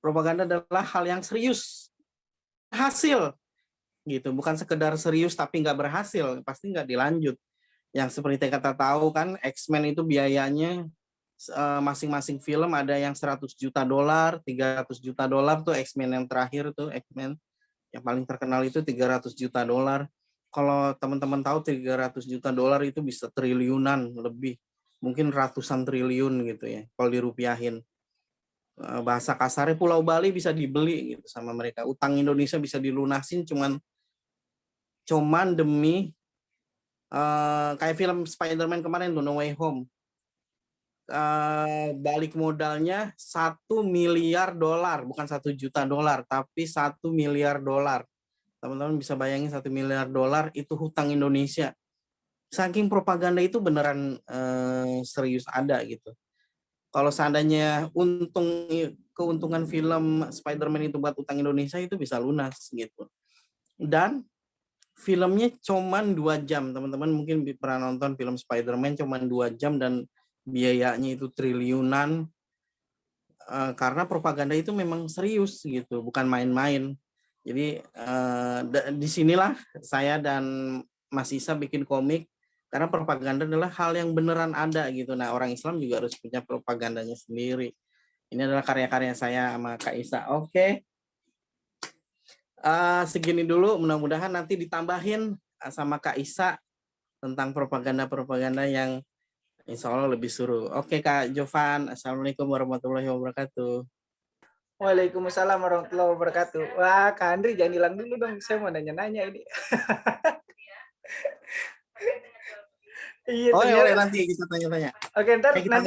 propaganda adalah hal yang serius. Hasil gitu, bukan sekedar serius tapi nggak berhasil, pasti nggak dilanjut. Yang seperti kita tahu kan, X-Men itu biayanya masing-masing film ada yang 100 juta dolar, 300 juta dolar tuh X-Men yang terakhir tuh, X-Men yang paling terkenal itu 300 juta dolar. Kalau teman-teman tahu 300 juta dolar itu bisa triliunan lebih, mungkin ratusan triliun gitu ya kalau dirupiahin. Bahasa kasarnya Pulau Bali bisa dibeli gitu sama mereka. Utang Indonesia bisa dilunasin cuman demi kayak film Spider-Man kemarin tuh No Way Home. Balik modalnya 1 miliar dolar, bukan 1 juta dolar, tapi 1 miliar dolar. Teman-teman bisa bayangin 1 miliar dolar itu hutang Indonesia. Saking propaganda itu beneran serius ada gitu. Kalau seandainya keuntungan film Spider-Man itu buat utang Indonesia itu bisa lunas gitu. Dan filmnya cuman 2 jam, teman-teman mungkin pernah nonton film Spider-Man cuman 2 jam dan biayanya itu triliunan, karena propaganda itu memang serius gitu, bukan main-main. Jadi disinilah saya dan Mas Isa bikin komik, karena propaganda adalah hal yang beneran ada gitu. Nah, orang Islam juga harus punya propagandanya sendiri. Ini adalah karya-karya saya sama Kak Isa. Oke. Segini dulu, mudah-mudahan nanti ditambahin sama Kak Isa tentang propaganda-propaganda yang insya Allah lebih seru. Oke Kak Jovan, Assalamualaikum warahmatullahi wabarakatuh. Waalaikumsalam warahmatullahi wabarakatuh. Wah, Kak Andri jangan hilang dulu dong, saya mau nanya-nanya ini. Iya, Oh ya, ternyata. nanti kita tanya-tanya. Oke, ntar Kita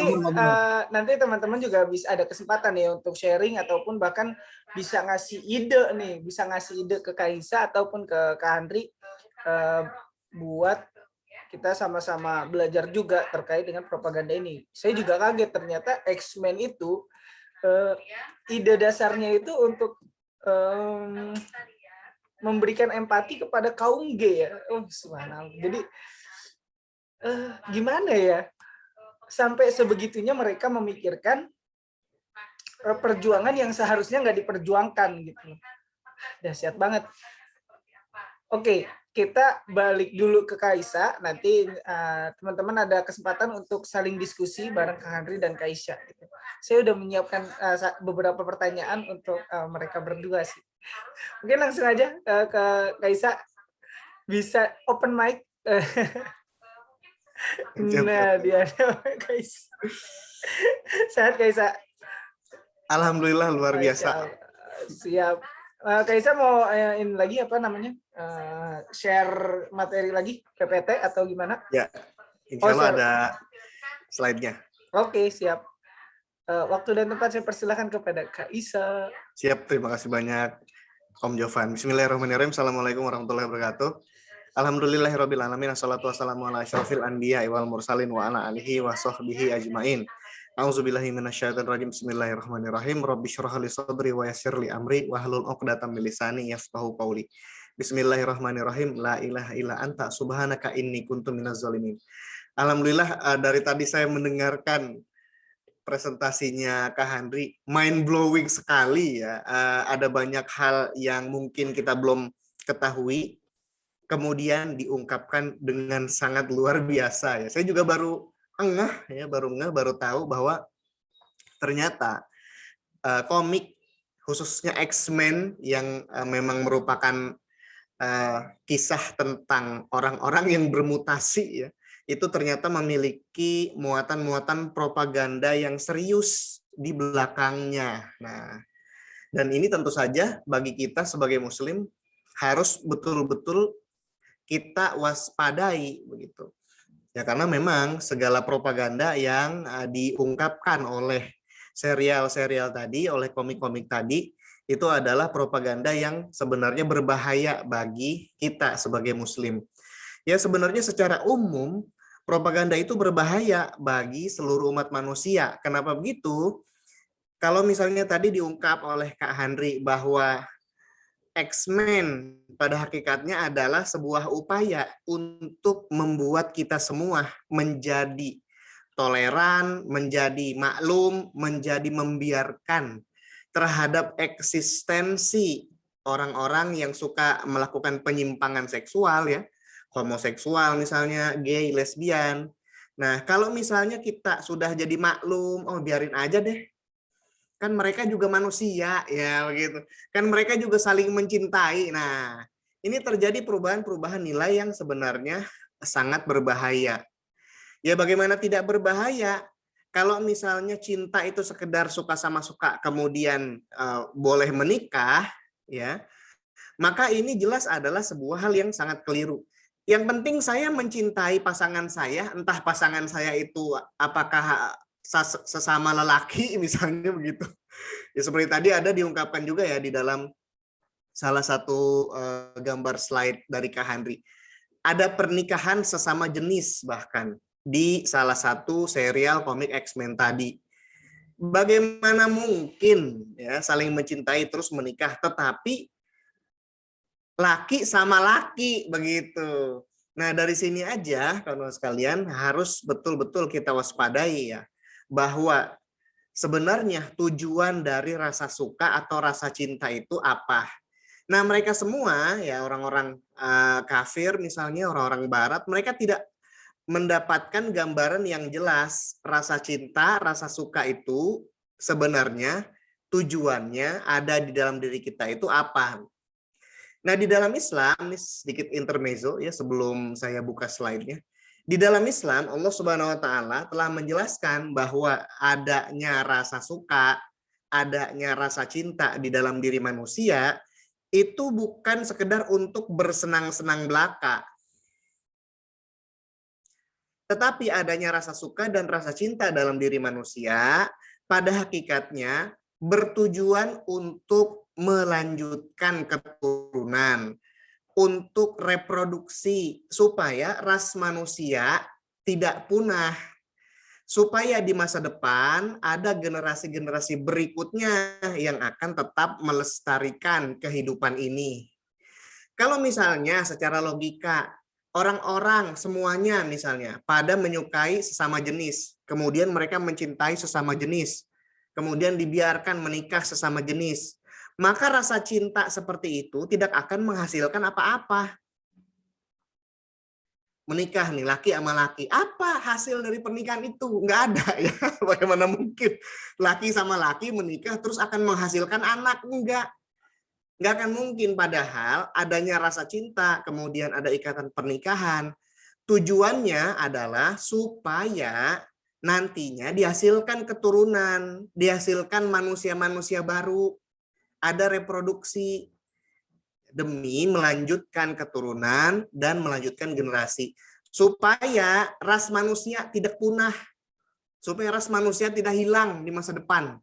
nanti teman-teman juga bisa ada kesempatan nih untuk sharing ataupun bahkan bisa ngasih ide ke Kaisa ataupun ke Kak Andri buat kita sama-sama belajar juga terkait dengan propaganda ini. Saya juga kaget ternyata X-Men itu ide dasarnya itu untuk memberikan empati kepada kaum G ya. Oh, subhanallah. Jadi gimana ya? Sampai sebegitunya mereka memikirkan perjuangan yang seharusnya nggak diperjuangkan gitu. Dahsyat banget. Oke, kita balik dulu ke Kaisa. Nanti teman-teman ada kesempatan untuk saling diskusi bareng Kak Andri dan Kaisa. Gitu. Saya udah menyiapkan beberapa pertanyaan untuk mereka berdua sih. Mungkin langsung aja ke Kaisa. Bisa open mic. Nah, dia Kaisa. Sehat Kaisa. Alhamdulillah luar biasa. Siap. Kaisa mau ini lagi apa namanya? Share materi lagi PPT atau gimana? Ya, insya Allah ada slide-nya. Oke, siap. Waktu dan tempat saya persilahkan kepada Kaisa. Siap, terima kasih banyak Om Jovan. Bismillahirrahmanirrahim. Assalamualaikum warahmatullahi wabarakatuh. Alhamdulillahirabbil alamin. Wassalatu wassalamu ala asyrofil anbiya'i wal mursalin wa ala alihi wa sahbihi ajmain. A'udzubillahi minasyaitonir rajim. Bismillahirrahmanirrahim. Rabbi shrah li sadri wa yassir li amri wahlul 'uqdatam min lisani yafqahu qawli. Bismillahirrahmanirrahim. La ilaha illa anta subhanaka inni kuntu minaz zalimin. Alhamdulillah dari tadi saya mendengarkan presentasinya Kak Handri, mind blowing sekali ya. Ada banyak hal yang mungkin kita belum ketahui, kemudian diungkapkan dengan sangat luar biasa ya. Saya juga baru tahu bahwa ternyata komik khususnya X-Men yang memang merupakan kisah tentang orang-orang yang bermutasi ya, itu ternyata memiliki muatan-muatan propaganda yang serius di belakangnya. Nah, dan ini tentu saja bagi kita sebagai muslim harus betul-betul kita waspadai begitu. Ya karena memang segala propaganda yang diungkapkan oleh serial-serial tadi, oleh komik-komik tadi, itu adalah propaganda yang sebenarnya berbahaya bagi kita sebagai muslim. Ya sebenarnya secara umum propaganda itu berbahaya bagi seluruh umat manusia. Kenapa begitu? Kalau misalnya tadi diungkap oleh Kak Handri bahwa X-Men pada hakikatnya adalah sebuah upaya untuk membuat kita semua menjadi toleran, menjadi maklum, menjadi membiarkan terhadap eksistensi orang-orang yang suka melakukan penyimpangan seksual ya, homoseksual misalnya, gay, lesbian. Nah, kalau misalnya kita sudah jadi maklum, oh biarin aja deh, kan mereka juga manusia ya begitu, kan mereka juga saling mencintai. Nah, ini terjadi perubahan-perubahan nilai yang sebenarnya sangat berbahaya. Ya bagaimana tidak berbahaya kalau misalnya cinta itu sekedar suka sama suka kemudian boleh menikah ya, maka ini jelas adalah sebuah hal yang sangat keliru. Yang penting saya mencintai pasangan saya, entah pasangan saya itu apakah sesama lelaki misalnya begitu. Ya seperti tadi ada diungkapkan juga ya di dalam salah satu gambar slide dari Kak Handri. Ada pernikahan sesama jenis bahkan di salah satu serial komik X-Men tadi. Bagaimana mungkin ya saling mencintai terus menikah, tetapi laki sama laki begitu. Nah, dari sini aja kawan-kawan sekalian harus betul-betul kita waspadai ya, bahwa sebenarnya tujuan dari rasa suka atau rasa cinta itu apa. Nah, mereka semua ya orang-orang kafir misalnya, orang-orang barat, mereka tidak mendapatkan gambaran yang jelas rasa cinta, rasa suka itu sebenarnya tujuannya ada di dalam diri kita itu apa. Nah, di dalam Islam, ini sedikit intermezzo ya sebelum saya buka slide-nya. Di dalam Islam, Allah Subhanahu wa taala telah menjelaskan bahwa adanya rasa suka, adanya rasa cinta di dalam diri manusia itu bukan sekedar untuk bersenang-senang belaka. Tetapi adanya rasa suka dan rasa cinta dalam diri manusia pada hakikatnya bertujuan untuk melanjutkan keturunan, untuk reproduksi supaya ras manusia tidak punah, supaya di masa depan ada generasi-generasi berikutnya yang akan tetap melestarikan kehidupan ini. Kalau misalnya secara logika orang-orang semuanya misalnya pada menyukai sesama jenis, kemudian mereka mencintai sesama jenis, kemudian dibiarkan menikah sesama jenis, maka rasa cinta seperti itu tidak akan menghasilkan apa-apa. Menikah nih laki sama laki, apa hasil dari pernikahan itu? Nggak ada ya. Bagaimana mungkin laki sama laki menikah terus akan menghasilkan anak? Nggak akan mungkin. Padahal adanya rasa cinta, kemudian ada ikatan pernikahan, tujuannya adalah supaya nantinya dihasilkan keturunan, dihasilkan manusia-manusia baru, ada reproduksi demi melanjutkan keturunan dan melanjutkan generasi supaya ras manusia tidak punah, supaya ras manusia tidak hilang di masa depan.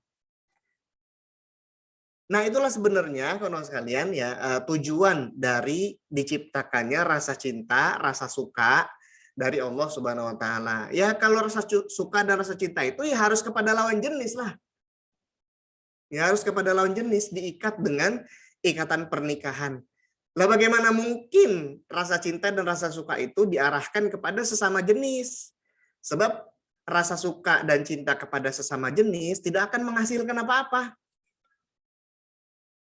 Nah, itulah sebenarnya kawan-kawan sekalian ya tujuan dari diciptakannya rasa cinta, rasa suka dari Allah Subhanahu wa taala. Ya kalau rasa suka dan rasa cinta itu ya harus kepada lawan jenis lah. Ya harus kepada lawan jenis, diikat dengan ikatan pernikahan. Lah bagaimana mungkin rasa cinta dan rasa suka itu diarahkan kepada sesama jenis? Sebab rasa suka dan cinta kepada sesama jenis tidak akan menghasilkan apa-apa.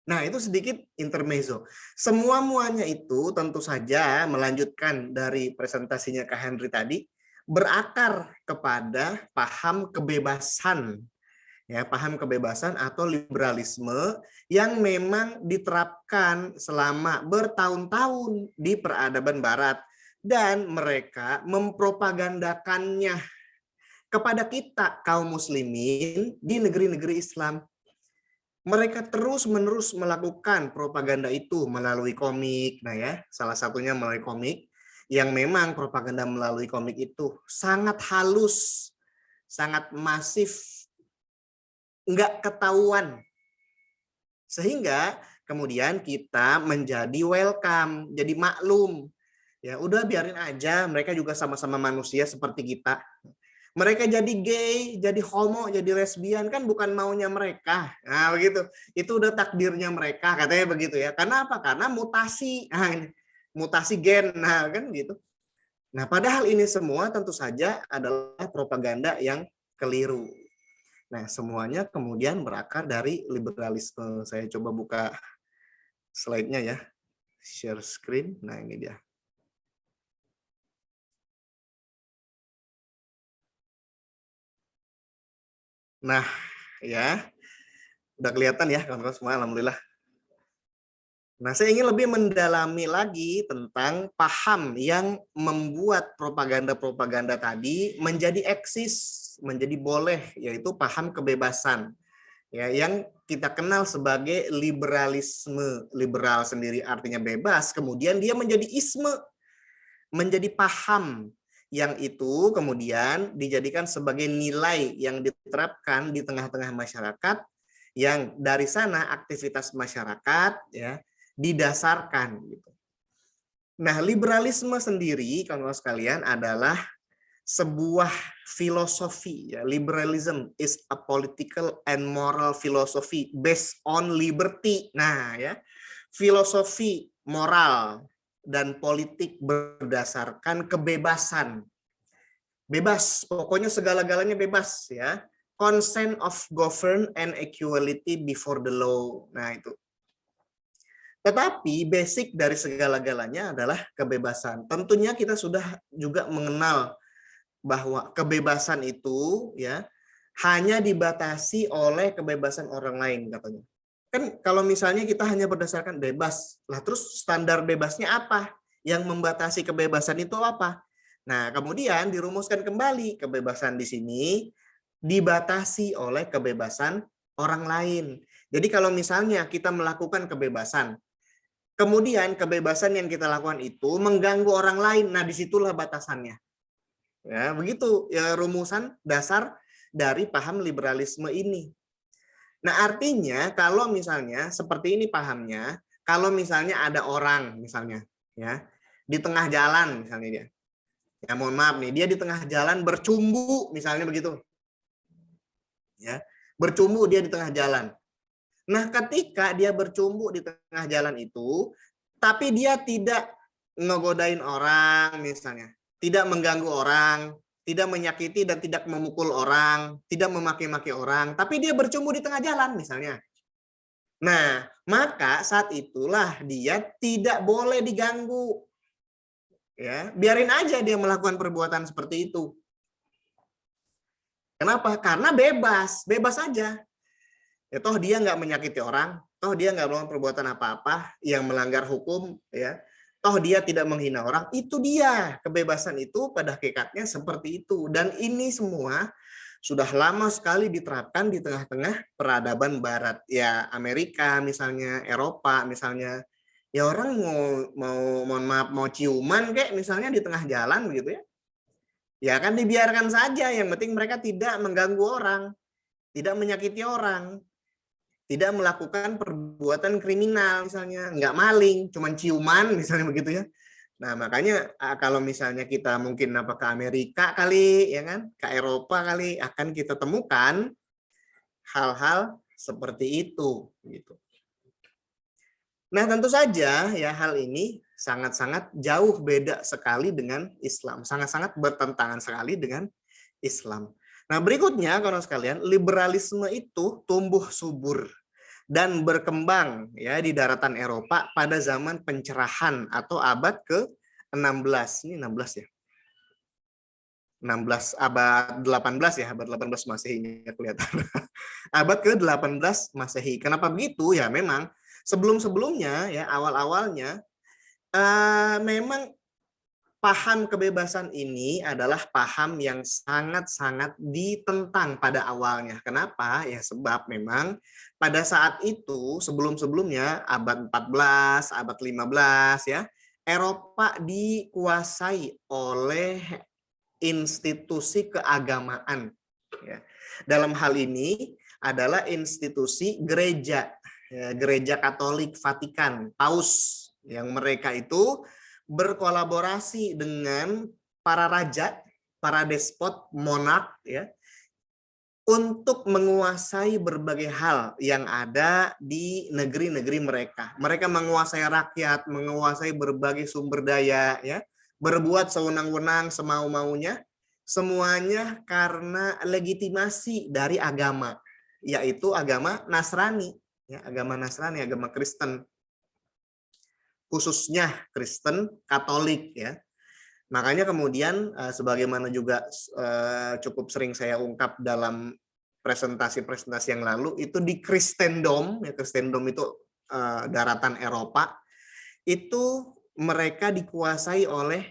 Nah, itu sedikit intermezzo. Semua-muanya itu tentu saja melanjutkan dari presentasinya Kak Henry tadi, berakar kepada paham kebebasan. Ya, paham kebebasan atau liberalisme yang memang diterapkan selama bertahun-tahun di peradaban barat dan mereka mempropagandakannya kepada kita kaum muslimin di negeri-negeri Islam. Mereka terus-menerus melakukan propaganda itu melalui komik. Nah ya, salah satunya melalui komik yang memang propaganda melalui komik itu sangat halus, sangat masif, nggak ketahuan. Sehingga kemudian kita menjadi welcome, jadi maklum. Ya udah biarin aja, mereka juga sama-sama manusia seperti kita. Mereka jadi gay, jadi homo, jadi lesbian kan bukan maunya mereka. Nah, begitu. Itu udah takdirnya mereka, katanya begitu ya. Karena apa? Karena mutasi. Nah, ini mutasi gen. Nah, kan gitu. Nah, padahal ini semua tentu saja adalah propaganda yang keliru. Nah, semuanya kemudian berakar dari liberalisme. Saya coba buka slide-nya ya. Share screen. Nah, ini dia. Nah, ya. Udah kelihatan ya kawan-kawan semua, alhamdulillah. Nah, saya ingin lebih mendalami lagi tentang paham yang membuat propaganda-propaganda tadi menjadi eksis, menjadi boleh, yaitu paham kebebasan. Ya, yang kita kenal sebagai liberalisme. Liberal sendiri artinya bebas, kemudian dia menjadi isme, menjadi paham yang itu kemudian dijadikan sebagai nilai yang diterapkan di tengah-tengah masyarakat, yang dari sana aktivitas masyarakat ya didasarkan gitu. Nah, liberalisme sendiri kawan-kawan sekalian adalah sebuah filosofi ya. Liberalism is a political and moral philosophy based on liberty. Nah, ya. Filosofi moral dan politik berdasarkan kebebasan. Bebas, pokoknya segala-galanya bebas ya. Consent of govern and equality before the law. Nah, itu. Tetapi basic dari segala-galanya adalah kebebasan. Tentunya kita sudah juga mengenal bahwa kebebasan itu ya hanya dibatasi oleh kebebasan orang lain katanya. Kan kalau misalnya kita hanya berdasarkan bebas, lah terus standar bebasnya apa? Yang membatasi kebebasan itu apa? Nah, kemudian dirumuskan kembali kebebasan di sini dibatasi oleh kebebasan orang lain. Jadi kalau misalnya kita melakukan kebebasan, kemudian kebebasan yang kita lakukan itu mengganggu orang lain. Nah, disitulah batasannya. Ya, begitu ya rumusan dasar dari paham liberalisme ini. Nah, artinya kalau misalnya seperti ini pahamnya, kalau misalnya ada orang misalnya ya di tengah jalan misalnya dia. Ya mohon maaf nih, dia di tengah jalan bercumbu misalnya begitu. Ya, bercumbu dia di tengah jalan. Nah, ketika dia bercumbu di tengah jalan itu, tapi dia tidak ngegodain orang misalnya, tidak mengganggu orang, tidak menyakiti dan tidak memukul orang, tidak memaki-maki orang, tapi dia bercumbu di tengah jalan misalnya. Nah, maka saat itulah dia tidak boleh diganggu. Ya, biarin aja dia melakukan perbuatan seperti itu. Kenapa? Karena bebas, bebas aja. Ya, toh dia nggak menyakiti orang, toh dia nggak melakukan perbuatan apa-apa yang melanggar hukum, ya. Toh dia tidak menghina orang, itu dia. Kebebasan itu pada hakikatnya seperti itu. Dan ini semua sudah lama sekali diterapkan di tengah-tengah peradaban barat. Ya, Amerika misalnya, Eropa misalnya. Ya orang mohon maaf mau ciuman kayak misalnya di tengah jalan begitu ya. Ya kan dibiarkan saja, yang penting mereka tidak mengganggu orang, tidak menyakiti orang, tidak melakukan perbuatan kriminal misalnya, nggak maling, cuman ciuman misalnya begitu ya. Nah, makanya kalau misalnya kita mungkin ke Amerika kali ya kan, ke Eropa kali akan kita temukan hal-hal seperti itu gitu. Nah, tentu saja ya hal ini sangat-sangat jauh beda sekali dengan Islam, sangat-sangat bertentangan sekali dengan Islam. Nah, berikutnya kawan sekalian, liberalisme itu tumbuh subur dan berkembang ya di daratan Eropa pada zaman pencerahan atau abad ke-16. Ini 16 ya. 16 abad 18 ya, abad 18 Masehi kelihatan. Abad ke-18 Masehi. Kenapa begitu? Ya memang sebelum-sebelumnya ya awal-awalnya memang paham kebebasan ini adalah paham yang sangat-sangat ditentang pada awalnya. Kenapa? Ya sebab memang pada saat itu sebelum-sebelumnya abad 14, abad 15 ya, Eropa dikuasai oleh institusi keagamaan. Ya. Dalam hal ini adalah institusi gereja, ya, gereja Katolik Vatikan, Paus, yang mereka itu berkolaborasi dengan para raja, para despot, monark, ya, untuk menguasai berbagai hal yang ada di negeri-negeri mereka. Mereka menguasai rakyat, menguasai berbagai sumber daya, ya, berbuat sewenang-wenang semau-maunya, semuanya karena legitimasi dari agama, yaitu agama Nasrani, ya, agama Nasrani, agama Kristen, khususnya Kristen Katolik, ya. Makanya kemudian sebagaimana juga cukup sering saya ungkap dalam presentasi-presentasi yang lalu, itu di Kristendom, ya, Kristendom itu daratan Eropa, itu mereka dikuasai oleh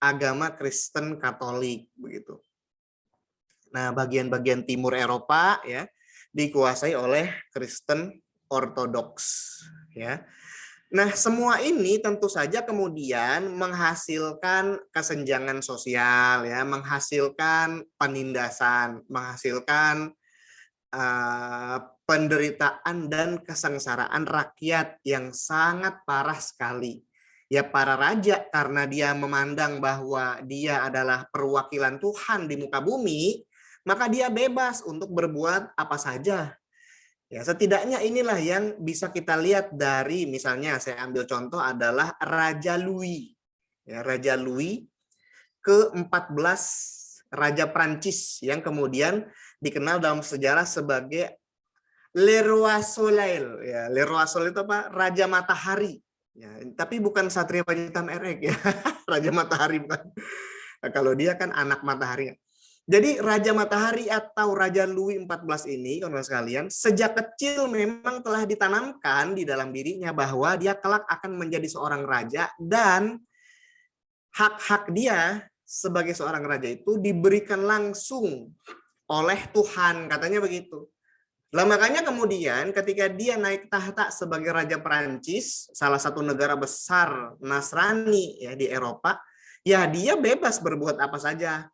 agama Kristen Katolik begitu. Nah, bagian-bagian timur Eropa ya dikuasai oleh Kristen Ortodoks, ya. Nah, semua ini tentu saja kemudian menghasilkan kesenjangan sosial, ya, menghasilkan penindasan, menghasilkan penderitaan dan kesengsaraan rakyat yang sangat parah sekali. Ya, para raja karena dia memandang bahwa dia adalah perwakilan Tuhan di muka bumi, maka dia bebas untuk berbuat apa saja. Ya, setidaknya inilah yang bisa kita lihat dari, misalnya saya ambil contoh adalah Raja Louis. Ya, Raja Louis ke-14, Raja Prancis yang kemudian dikenal dalam sejarah sebagai Le Roi Soleil. Ya, Le Roi Soleil itu apa? Raja Matahari. Ya, tapi bukan Satria Hitam Erek ya. Raja Matahari bukan. Nah, kalau dia kan anak matahari. Jadi Raja Matahari atau Raja Louis XIV ini, kawan-kawan sekalian, sejak kecil memang telah ditanamkan di dalam dirinya bahwa dia kelak akan menjadi seorang raja dan hak-hak dia sebagai seorang raja itu diberikan langsung oleh Tuhan, katanya begitu. Lah makanya kemudian ketika dia naik tahta sebagai Raja Perancis, salah satu negara besar Nasrani ya di Eropa, ya dia bebas berbuat apa saja.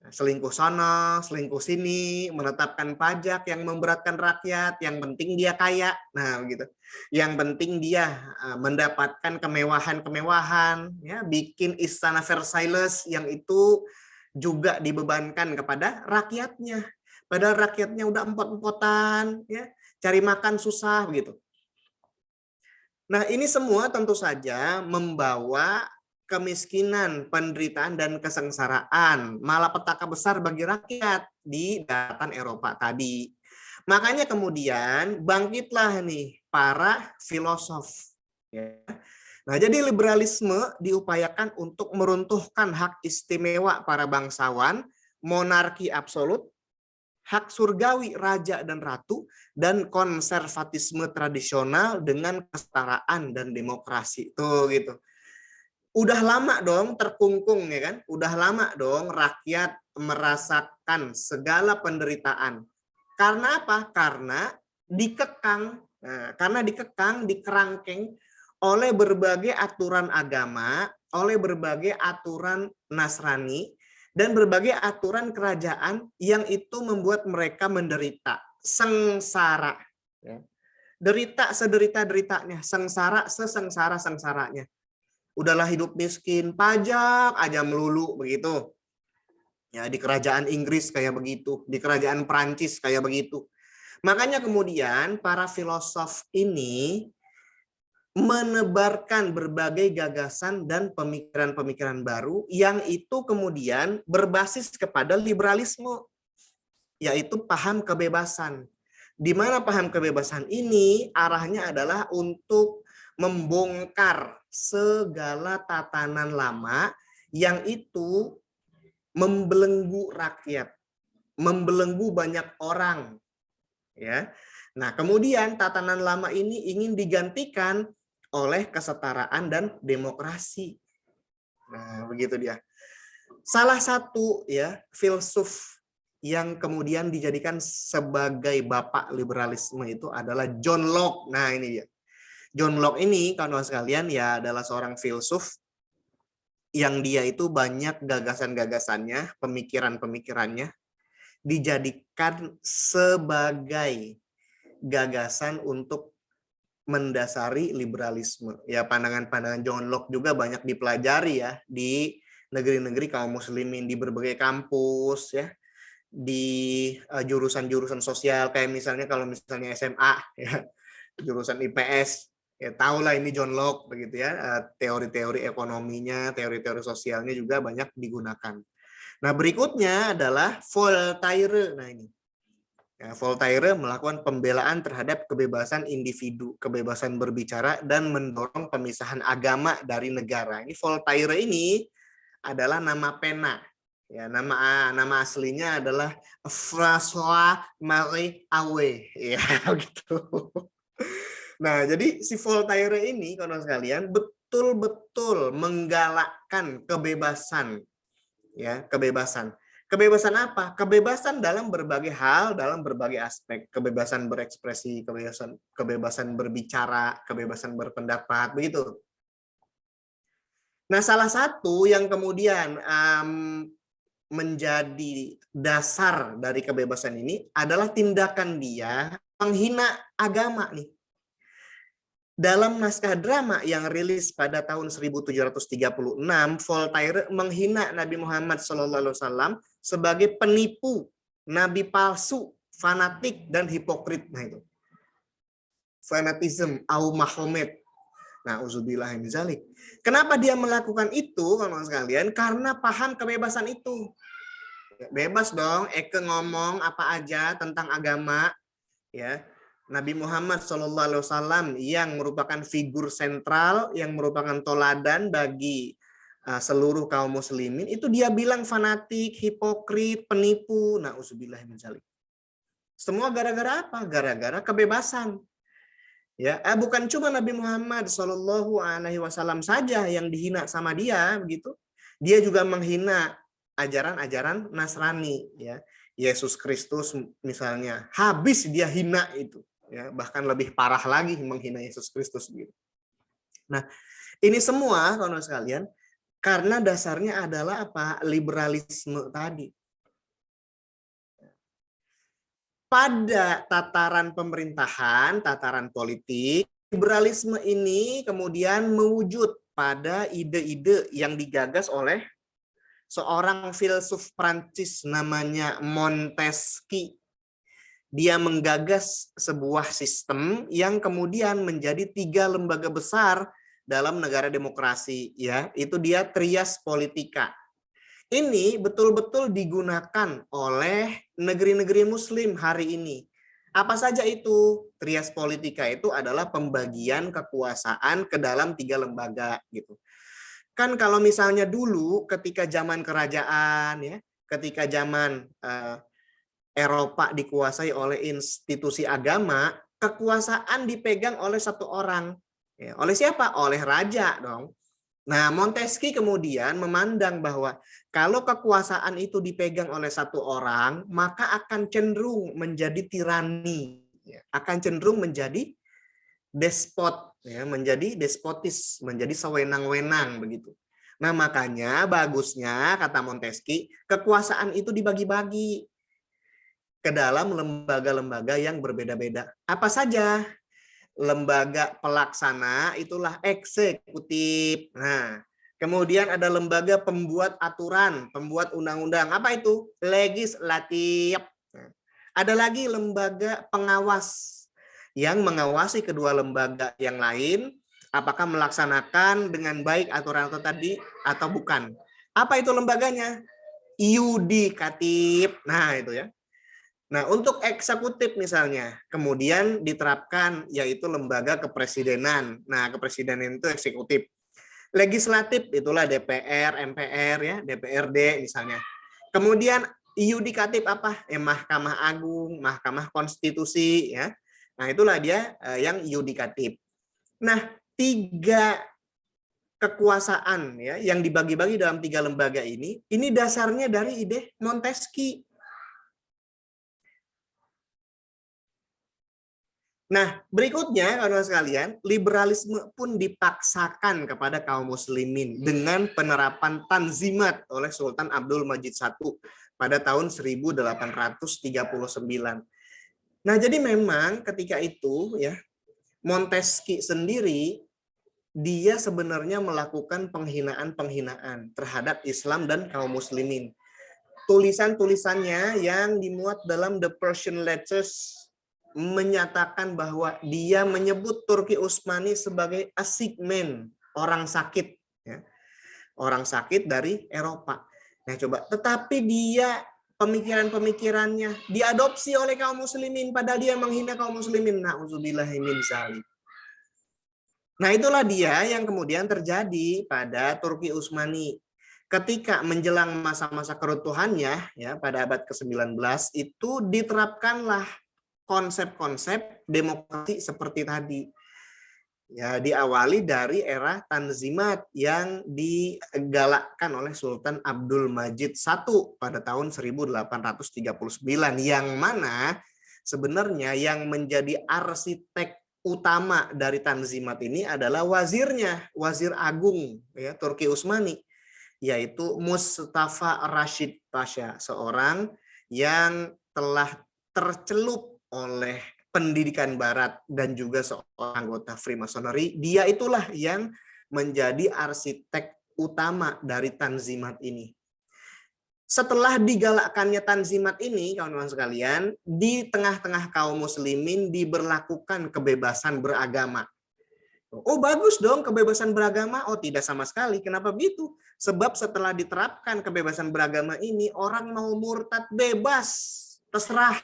Selingkuh sana, selingkuh sini, menetapkan pajak yang memberatkan rakyat, yang penting dia kaya. Nah, begitu. Yang penting dia mendapatkan kemewahan-kemewahan, ya, bikin istana Versailles yang itu juga dibebankan kepada rakyatnya. Padahal rakyatnya udah empot-empotan, ya, cari makan susah begitu. Nah, ini semua tentu saja membawa kemiskinan, penderitaan, dan kesengsaraan, malapetaka besar bagi rakyat di daratan Eropa tadi. Makanya kemudian bangkitlah nih para filosof. Ya. Nah, jadi liberalisme diupayakan untuk meruntuhkan hak istimewa para bangsawan, monarki absolut, hak surgawi raja dan ratu, dan konservatisme tradisional dengan kesetaraan dan demokrasi. Tuh gitu. Udah lama dong terkungkung ya kan? Udah lama dong rakyat merasakan segala penderitaan. Karena apa? Karena dikekang, dikerangkeng oleh berbagai aturan agama, oleh berbagai aturan Nasrani, dan berbagai aturan kerajaan yang itu membuat mereka menderita, sengsara. Derita sederita-deritanya, sengsara sesengsara-sengsaranya. Udahlah hidup miskin, pajak aja melulu begitu. Ya, di kerajaan Inggris kayak begitu, di kerajaan Prancis kayak begitu. Makanya kemudian para filosof ini menebarkan berbagai gagasan dan pemikiran-pemikiran baru yang itu kemudian berbasis kepada liberalisme, yaitu paham kebebasan. Di mana paham kebebasan ini arahnya adalah untuk membongkar segala tatanan lama yang itu membelenggu rakyat, membelenggu banyak orang, ya. Nah, kemudian tatanan lama ini ingin digantikan oleh kesetaraan dan demokrasi. Nah, begitu dia. Salah satu ya filsuf yang kemudian dijadikan sebagai bapak liberalisme itu adalah John Locke. Nah, ini dia. John Locke ini, kawan-kawan sekalian, ya adalah seorang filsuf yang dia itu banyak gagasan-gagasannya, pemikiran-pemikirannya dijadikan sebagai gagasan untuk mendasari liberalisme. Ya, pandangan-pandangan John Locke juga banyak dipelajari ya di negeri-negeri kaum muslimin, di berbagai kampus ya, di jurusan-jurusan sosial, kayak misalnya kalau misalnya SMA ya, jurusan IPS ya, tahulah ini John Locke begitu ya, teori-teori ekonominya, teori-teori sosialnya juga banyak digunakan. Nah, berikutnya adalah Voltaire. Nah, ini ya, Voltaire melakukan pembelaan terhadap kebebasan individu, kebebasan berbicara, dan mendorong pemisahan agama dari negara. Ini Voltaire ini adalah nama pena. Ya, nama aslinya adalah François Marie Arouet. Ya, gitu. Nah, jadi si Voltaire ini, kawan sekalian, betul-betul menggalakkan kebebasan. Ya, kebebasan. Kebebasan apa? Kebebasan dalam berbagai hal, dalam berbagai aspek. Kebebasan berekspresi, kebebasan berbicara, kebebasan berpendapat, begitu. Nah, salah satu yang kemudian menjadi dasar dari kebebasan ini adalah tindakan dia menghina agama nih. Dalam naskah drama yang rilis pada tahun 1736, Voltaire menghina Nabi Muhammad SAW sebagai penipu, nabi palsu, fanatik, dan hipokrit. Nah, itu fanatism au Mahomet. Nah, uzubillah min zalik. Kenapa dia melakukan itu, kawan-kawan sekalian? Karena paham kebebasan itu. Bebas dong, Eke ngomong apa aja tentang agama, ya. Nabi Muhammad SAW yang merupakan figur sentral, yang merupakan toladan bagi seluruh kaum muslimin, itu dia bilang fanatik, hipokrit, penipu. Nah, uzubillah min zalik. Semua gara-gara apa? Gara-gara kebebasan. Ya, bukan cuma Nabi Muhammad SAW saja yang dihina sama dia, begitu. Dia juga menghina ajaran-ajaran Nasrani, ya. Yesus Kristus misalnya, habis dia hina itu, ya. Bahkan lebih parah lagi menghina Yesus Kristus, gitu. Nah, ini semua kawan sekalian karena dasarnya adalah apa? Liberalisme tadi. Pada tataran pemerintahan, tataran politik, liberalisme ini kemudian mewujud pada ide-ide yang digagas oleh seorang filsuf Prancis namanya Montesquieu. Dia menggagas sebuah sistem yang kemudian menjadi 3 lembaga besar dalam negara demokrasi, ya. Itu dia trias politika. Ini betul-betul digunakan oleh negeri-negeri muslim hari ini. Apa saja itu? Trias politika itu adalah pembagian kekuasaan ke dalam 3 lembaga, gitu. Kan kalau misalnya dulu ketika zaman kerajaan, ya, ketika zaman Eropa dikuasai oleh institusi agama, kekuasaan dipegang oleh satu orang. Ya, oleh siapa? Oleh raja dong. Nah, Montesquieu kemudian memandang bahwa kalau kekuasaan itu dipegang oleh satu orang, maka akan cenderung menjadi tirani, akan cenderung menjadi despot, ya, menjadi despotis, menjadi sewenang-wenang begitu. Nah, makanya bagusnya kata Montesquieu, kekuasaan itu dibagi-bagi ke dalam lembaga-lembaga yang berbeda-beda. Apa saja? Lembaga pelaksana itulah eksekutif. Nah, kemudian ada lembaga pembuat aturan, pembuat undang-undang. Apa itu? Legislatif. Nah, ada lagi lembaga pengawas yang mengawasi kedua lembaga yang lain apakah melaksanakan dengan baik aturan itu tadi atau bukan. Apa itu lembaganya? Yudikatif. Nah, itu ya. Nah, untuk eksekutif misalnya, kemudian diterapkan yaitu lembaga kepresidenan. Nah, kepresidenan itu eksekutif. Legislatif itulah DPR, MPR, ya, DPRD misalnya. Kemudian yudikatif apa? Mahkamah Agung, Mahkamah Konstitusi, ya. Nah, itulah dia yang yudikatif. Nah, 3 kekuasaan ya yang dibagi-bagi dalam 3 lembaga ini dasarnya dari ide Montesquieu. Nah, berikutnya kawan-kawan sekalian, liberalisme pun dipaksakan kepada kaum muslimin dengan penerapan tanzimat oleh Sultan Abdul Majid I pada tahun 1839. Nah, jadi memang ketika itu ya, Montesquieu sendiri dia sebenarnya melakukan penghinaan-penghinaan terhadap Islam dan kaum muslimin. Tulisan-tulisannya yang dimuat dalam The Persian Letters menyatakan bahwa dia menyebut Turki Utsmani sebagai a sick man, orang sakit, ya. Orang sakit dari Eropa. Nah, coba, tetapi dia pemikiran-pemikirannya diadopsi oleh kaum muslimin, padahal dia menghina kaum muslimin. Na'udzubillahi min dzalik. Nah, itulah dia yang kemudian terjadi pada Turki Utsmani. Ketika menjelang masa-masa keruntuhannya, ya, pada abad ke-19, itu diterapkanlah konsep-konsep demokrasi seperti tadi. Ya, diawali dari era Tanzimat yang digalakkan oleh Sultan Abdul Majid I pada tahun 1839, yang mana sebenarnya yang menjadi arsitek utama dari Tanzimat ini adalah wazirnya, Wazir Agung ya Turki Utsmani, yaitu Mustafa Rashid Pasha, seorang yang telah tercelup oleh pendidikan barat dan juga seorang anggota Freemasonry. Dia itulah yang menjadi arsitek utama dari Tanzimat ini. Setelah digalakkannya Tanzimat ini, kawan-kawan sekalian, di tengah-tengah kaum muslimin diberlakukan kebebasan beragama. Oh, bagus dong kebebasan beragama. Oh, tidak sama sekali. Kenapa begitu? Sebab setelah diterapkan kebebasan beragama ini, orang mau murtad bebas, terserah.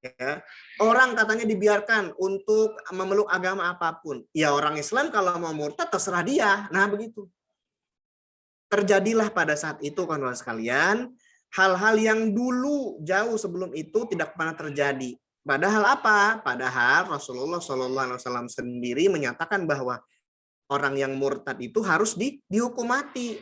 Ya, orang katanya dibiarkan untuk memeluk agama apapun. Ya, orang Islam kalau mau murtad terserah dia. Nah, begitu. Terjadilah pada saat itu, kawan-kawan sekalian, hal-hal yang dulu jauh sebelum itu tidak pernah terjadi. Padahal apa? Padahal Rasulullah SAW sendiri menyatakan bahwa orang yang murtad itu harus dihukum mati.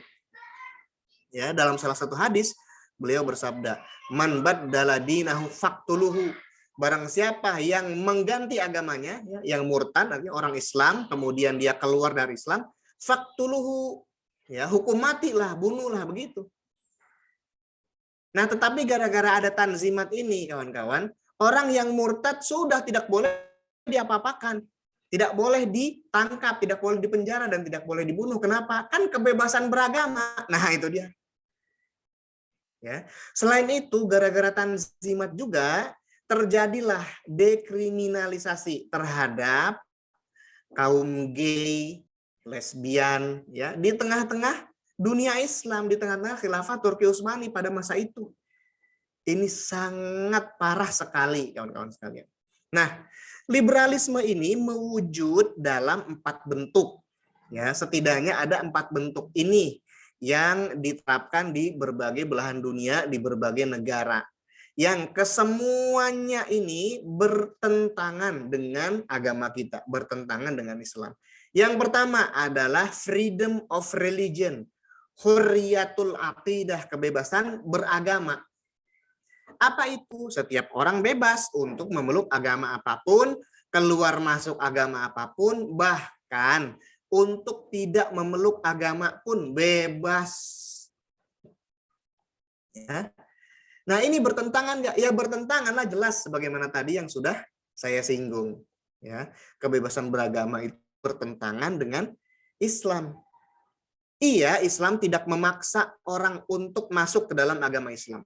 Ya, dalam salah satu hadis beliau bersabda, "Man baddala dinahu faqtuluhu." Barang siapa yang mengganti agamanya, ya, yang murtad, artinya orang Islam, kemudian dia keluar dari Islam, faqtuluhu, ya, hukum matilah, bunuhlah, begitu. Nah, tetapi gara-gara ada Tanzimat ini, kawan-kawan, orang yang murtad sudah tidak boleh diapa-apakan, tidak boleh ditangkap, tidak boleh dipenjara, dan tidak boleh dibunuh. Kenapa? Kan kebebasan beragama. Nah, itu dia. Ya. Selain itu, gara-gara Tanzimat juga terjadilah dekriminalisasi terhadap kaum gay, lesbian, ya, di tengah-tengah dunia Islam, di tengah-tengah khilafah Turki Utsmani pada masa itu. Ini sangat parah sekali, kawan-kawan sekalian. Nah, liberalisme ini mewujud dalam 4 bentuk. Ya, setidaknya ada 4 bentuk ini yang diterapkan di berbagai belahan dunia, di berbagai negara. Yang kesemuanya ini bertentangan dengan agama kita, bertentangan dengan Islam. Yang pertama adalah freedom of religion, hurriyatul aqidah, kebebasan beragama. Apa itu? Setiap orang bebas untuk memeluk agama apapun, keluar masuk agama apapun, bahkan untuk tidak memeluk agama pun bebas. Ya. Nah, ini bertentangan nggak? Ya, bertentanganlah, jelas sebagaimana tadi yang sudah saya singgung. Ya, kebebasan beragama itu bertentangan dengan Islam. Iya, Islam tidak memaksa orang untuk masuk ke dalam agama Islam.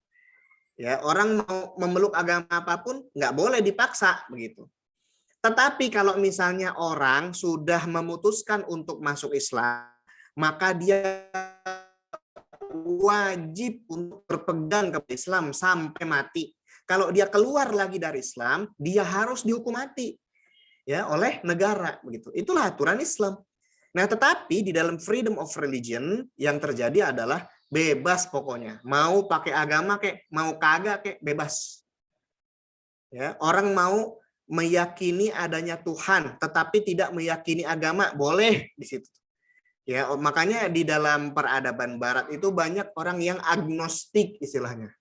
Ya, orang mau memeluk agama apapun nggak boleh dipaksa, begitu. Tetapi kalau misalnya orang sudah memutuskan untuk masuk Islam, maka dia wajib untuk berpegang kepada Islam sampai mati. Kalau dia keluar lagi dari Islam, dia harus dihukum mati, ya, oleh negara, begitu. Itulah aturan Islam. Nah, tetapi di dalam freedom of religion yang terjadi adalah bebas pokoknya. Mau pakai agama kek, mau kagak kek, bebas. Ya, orang mau meyakini adanya Tuhan, tetapi tidak meyakini agama, boleh di situ. Ya, makanya di dalam peradaban Barat itu banyak orang yang agnostik istilahnya.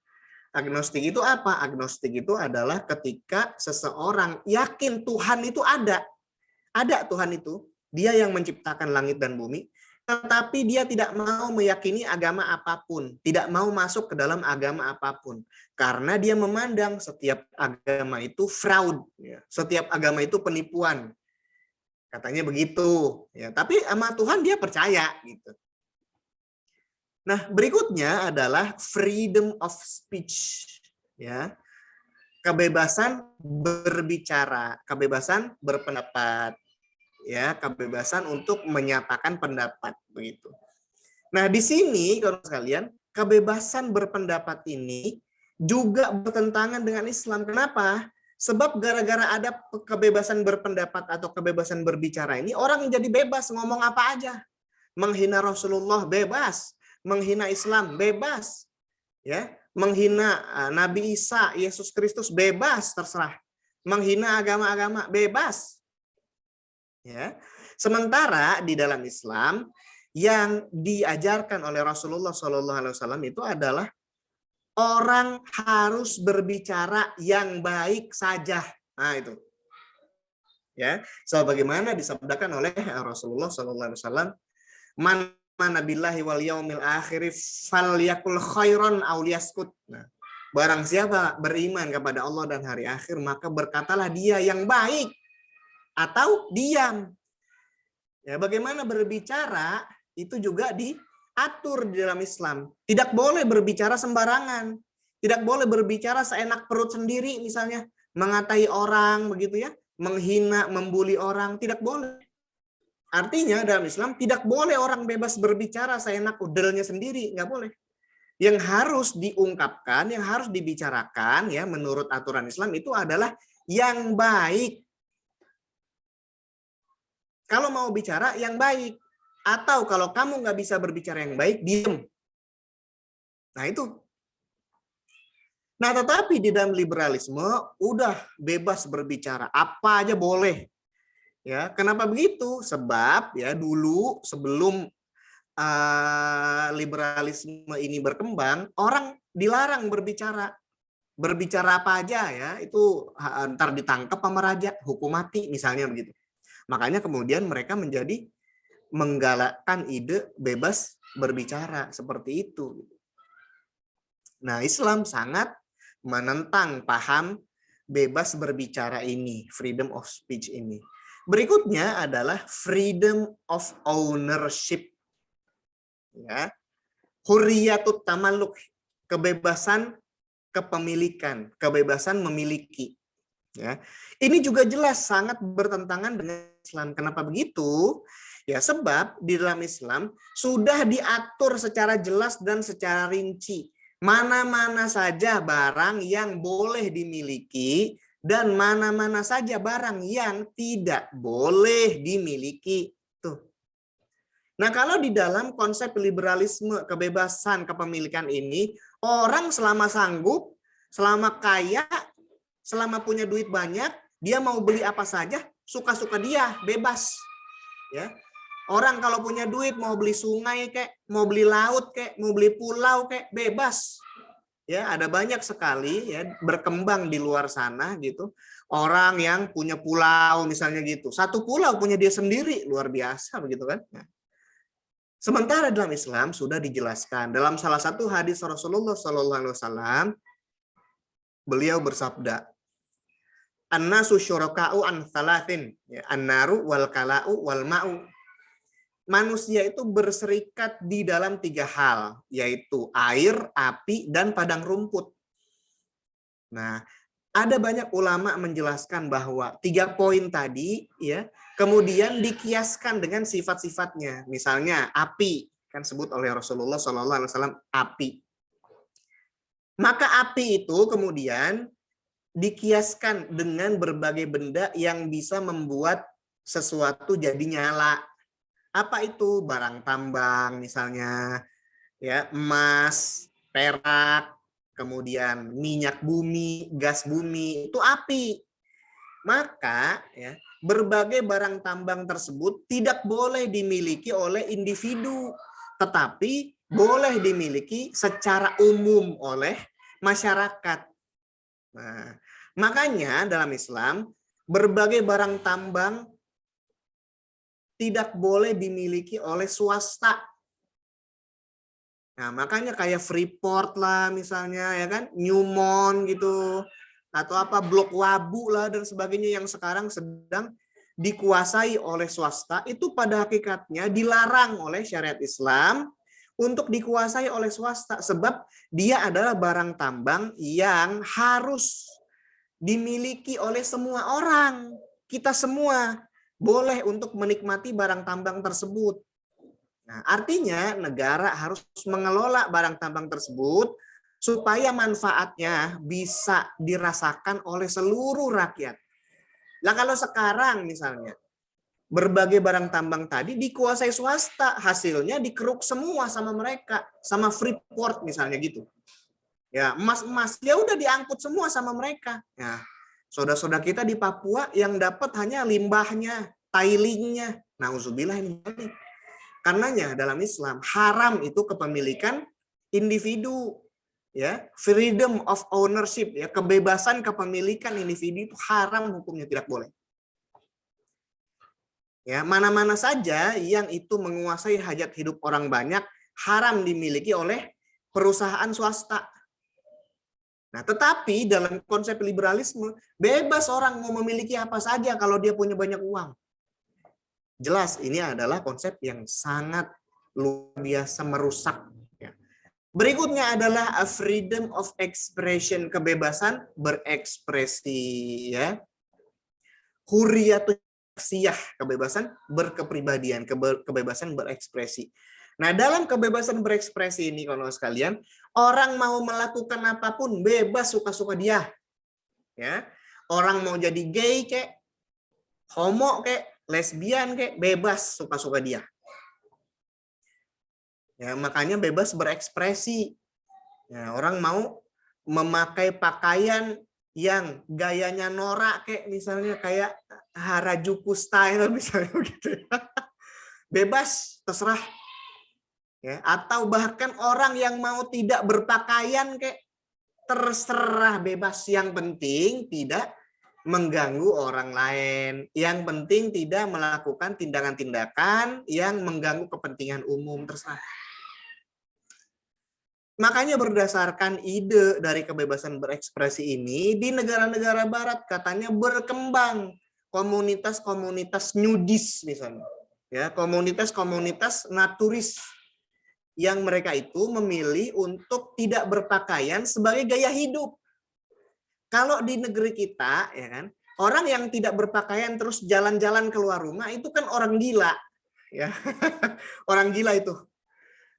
Agnostik itu apa? Agnostik itu adalah ketika seseorang yakin Tuhan itu ada. Ada Tuhan itu. Dia yang menciptakan langit dan bumi. Tetapi dia tidak mau meyakini agama apapun. Tidak mau masuk ke dalam agama apapun. Karena dia memandang setiap agama itu fraud. Setiap agama itu penipuan. Katanya begitu. Ya, tapi sama Tuhan dia percaya. Gitu. Nah, berikutnya adalah freedom of speech. Ya, kebebasan berbicara, kebebasan berpendapat. Ya, kebebasan untuk menyatakan pendapat begitu. Nah, di sini kalau sekalian, kebebasan berpendapat ini juga bertentangan dengan Islam. Kenapa? Sebab gara-gara ada kebebasan berpendapat atau kebebasan berbicara ini, orang jadi bebas ngomong apa aja. Menghina Rasulullah bebas, menghina Islam bebas. Ya, menghina Nabi Isa, Yesus Kristus bebas, terserah. Menghina agama-agama bebas. Ya. Sementara di dalam Islam yang diajarkan oleh Rasulullah SAW itu adalah orang harus berbicara yang baik saja. Nah itu, ya, sebagaimana disabdakan oleh Rasulullah SAW, man nabillahi wal yaumil akhir falyakul khairan aw liyaskut. Nah, barang siapa beriman kepada Allah dan hari akhir, maka berkatalah dia yang baik atau diam. Ya, bagaimana berbicara itu juga diatur di dalam Islam. Tidak boleh berbicara sembarangan. Tidak boleh berbicara seenak perut sendiri misalnya, mengatai orang begitu ya, menghina, membuli orang, tidak boleh. Artinya dalam Islam tidak boleh orang bebas berbicara seenak udelnya sendiri, nggak boleh. Yang harus diungkapkan, yang harus dibicarakan ya menurut aturan Islam itu adalah yang baik. Kalau mau bicara yang baik. Atau kalau kamu nggak bisa berbicara yang baik, diem. Nah itu. Nah tetapi di dalam liberalisme udah bebas berbicara. Apa aja boleh. Ya, kenapa begitu? Sebab ya dulu sebelum liberalisme ini berkembang, orang dilarang berbicara. Berbicara apa aja ya, itu ntar ditangkap sama raja, hukum mati misalnya begitu. Makanya kemudian mereka menjadi menggalakkan ide bebas berbicara seperti itu. Nah, Islam sangat menentang paham bebas berbicara ini, freedom of speech ini. Berikutnya adalah freedom of ownership. Ya. Hurriyatut tamalluk, kebebasan kepemilikan, kebebasan memiliki. Ya. Ini juga jelas sangat bertentangan dengan Islam. Kenapa begitu? Ya, sebab di dalam Islam sudah diatur secara jelas dan secara rinci mana-mana saja barang yang boleh dimiliki dan mana-mana saja barang yang tidak boleh dimiliki. Tuh. Nah, kalau di dalam konsep liberalisme kebebasan kepemilikan ini, orang selama sanggup, selama kaya, selama punya duit banyak, dia mau beli apa saja, suka-suka dia, bebas. Ya. Orang kalau punya duit mau beli sungai kek, mau beli laut kek, mau beli pulau kek, bebas. Ya, ada banyak sekali ya berkembang di luar sana gitu. Orang yang punya pulau misalnya gitu. Satu pulau punya dia sendiri, luar biasa begitu kan. Nah, sementara dalam Islam sudah dijelaskan dalam salah satu hadis Rasulullah SAW, beliau bersabda, "An-nasu syuraka'u an thalathin, ya, an-naru wal kala'u wal ma'u." Manusia itu berserikat di dalam 3 hal, yaitu air, api, dan padang rumput. Nah, ada banyak ulama menjelaskan bahwa 3 poin tadi ya kemudian dikiaskan dengan sifat-sifatnya. Misalnya api, kan sebut oleh Rasulullah SAW api. Maka api itu kemudian dikiaskan dengan berbagai benda yang bisa membuat sesuatu jadi nyala. Apa itu? Barang tambang misalnya, ya, emas, perak, kemudian minyak bumi, gas bumi, itu api. Maka ya, berbagai barang tambang tersebut tidak boleh dimiliki oleh individu, tetapi boleh dimiliki secara umum oleh masyarakat. Nah, makanya dalam Islam berbagai barang tambang tidak boleh dimiliki oleh swasta. Nah, makanya kayak Freeport lah misalnya, ya kan, Newmont gitu, atau apa Blok Wabu lah dan sebagainya yang sekarang sedang dikuasai oleh swasta, itu pada hakikatnya dilarang oleh syariat Islam untuk dikuasai oleh swasta, sebab dia adalah barang tambang yang harus dimiliki oleh semua orang. Kita semua boleh untuk menikmati barang tambang tersebut. Nah, artinya negara harus mengelola barang tambang tersebut supaya manfaatnya bisa dirasakan oleh seluruh rakyat. Nah, kalau sekarang misalnya berbagai barang tambang tadi dikuasai swasta, hasilnya dikeruk semua sama mereka, sama Freeport misalnya gitu. Ya, emas-emas ya udah diangkut semua sama mereka. Ya, saudara-saudara kita di Papua yang dapat hanya limbahnya, tailingnya. Nauzubillah ini. Karenanya dalam Islam haram itu kepemilikan individu, ya, freedom of ownership, ya, kebebasan kepemilikan individu itu haram hukumnya, tidak boleh. Ya, mana-mana saja yang itu menguasai hajat hidup orang banyak haram dimiliki oleh perusahaan swasta. Nah, tetapi dalam konsep liberalisme bebas orang mau memiliki apa saja kalau dia punya banyak uang. Jelas ini adalah konsep yang sangat luar biasa merusak. Berikutnya adalah a freedom of expression, kebebasan berekspresi, ya. Hurriyatus syakhsiyah, kebebasan berkepribadian, kebebasan berekspresi. Nah, dalam kebebasan berekspresi ini kalau sekalian, orang mau melakukan apapun bebas suka-suka dia. Ya. Orang mau jadi gay kek, homo kek, lesbian kek, bebas suka-suka dia. Ya, makanya bebas berekspresi. Ya, orang mau memakai pakaian yang gayanya norak kayak misalnya kayak Harajuku style misalnya begitu. Bebas, terserah. Ya, atau bahkan orang yang mau tidak berpakaian kayak terserah, bebas, yang penting tidak mengganggu orang lain, yang penting tidak melakukan tindakan-tindakan yang mengganggu kepentingan umum, terserah. Makanya berdasarkan ide dari kebebasan berekspresi ini, di negara-negara barat katanya berkembang komunitas-komunitas nudis misalnya. Ya, komunitas-komunitas naturis yang mereka itu memilih untuk tidak berpakaian sebagai gaya hidup. Kalau di negeri kita, ya kan, orang yang tidak berpakaian terus jalan-jalan keluar rumah itu kan orang gila, ya. Orang gila itu.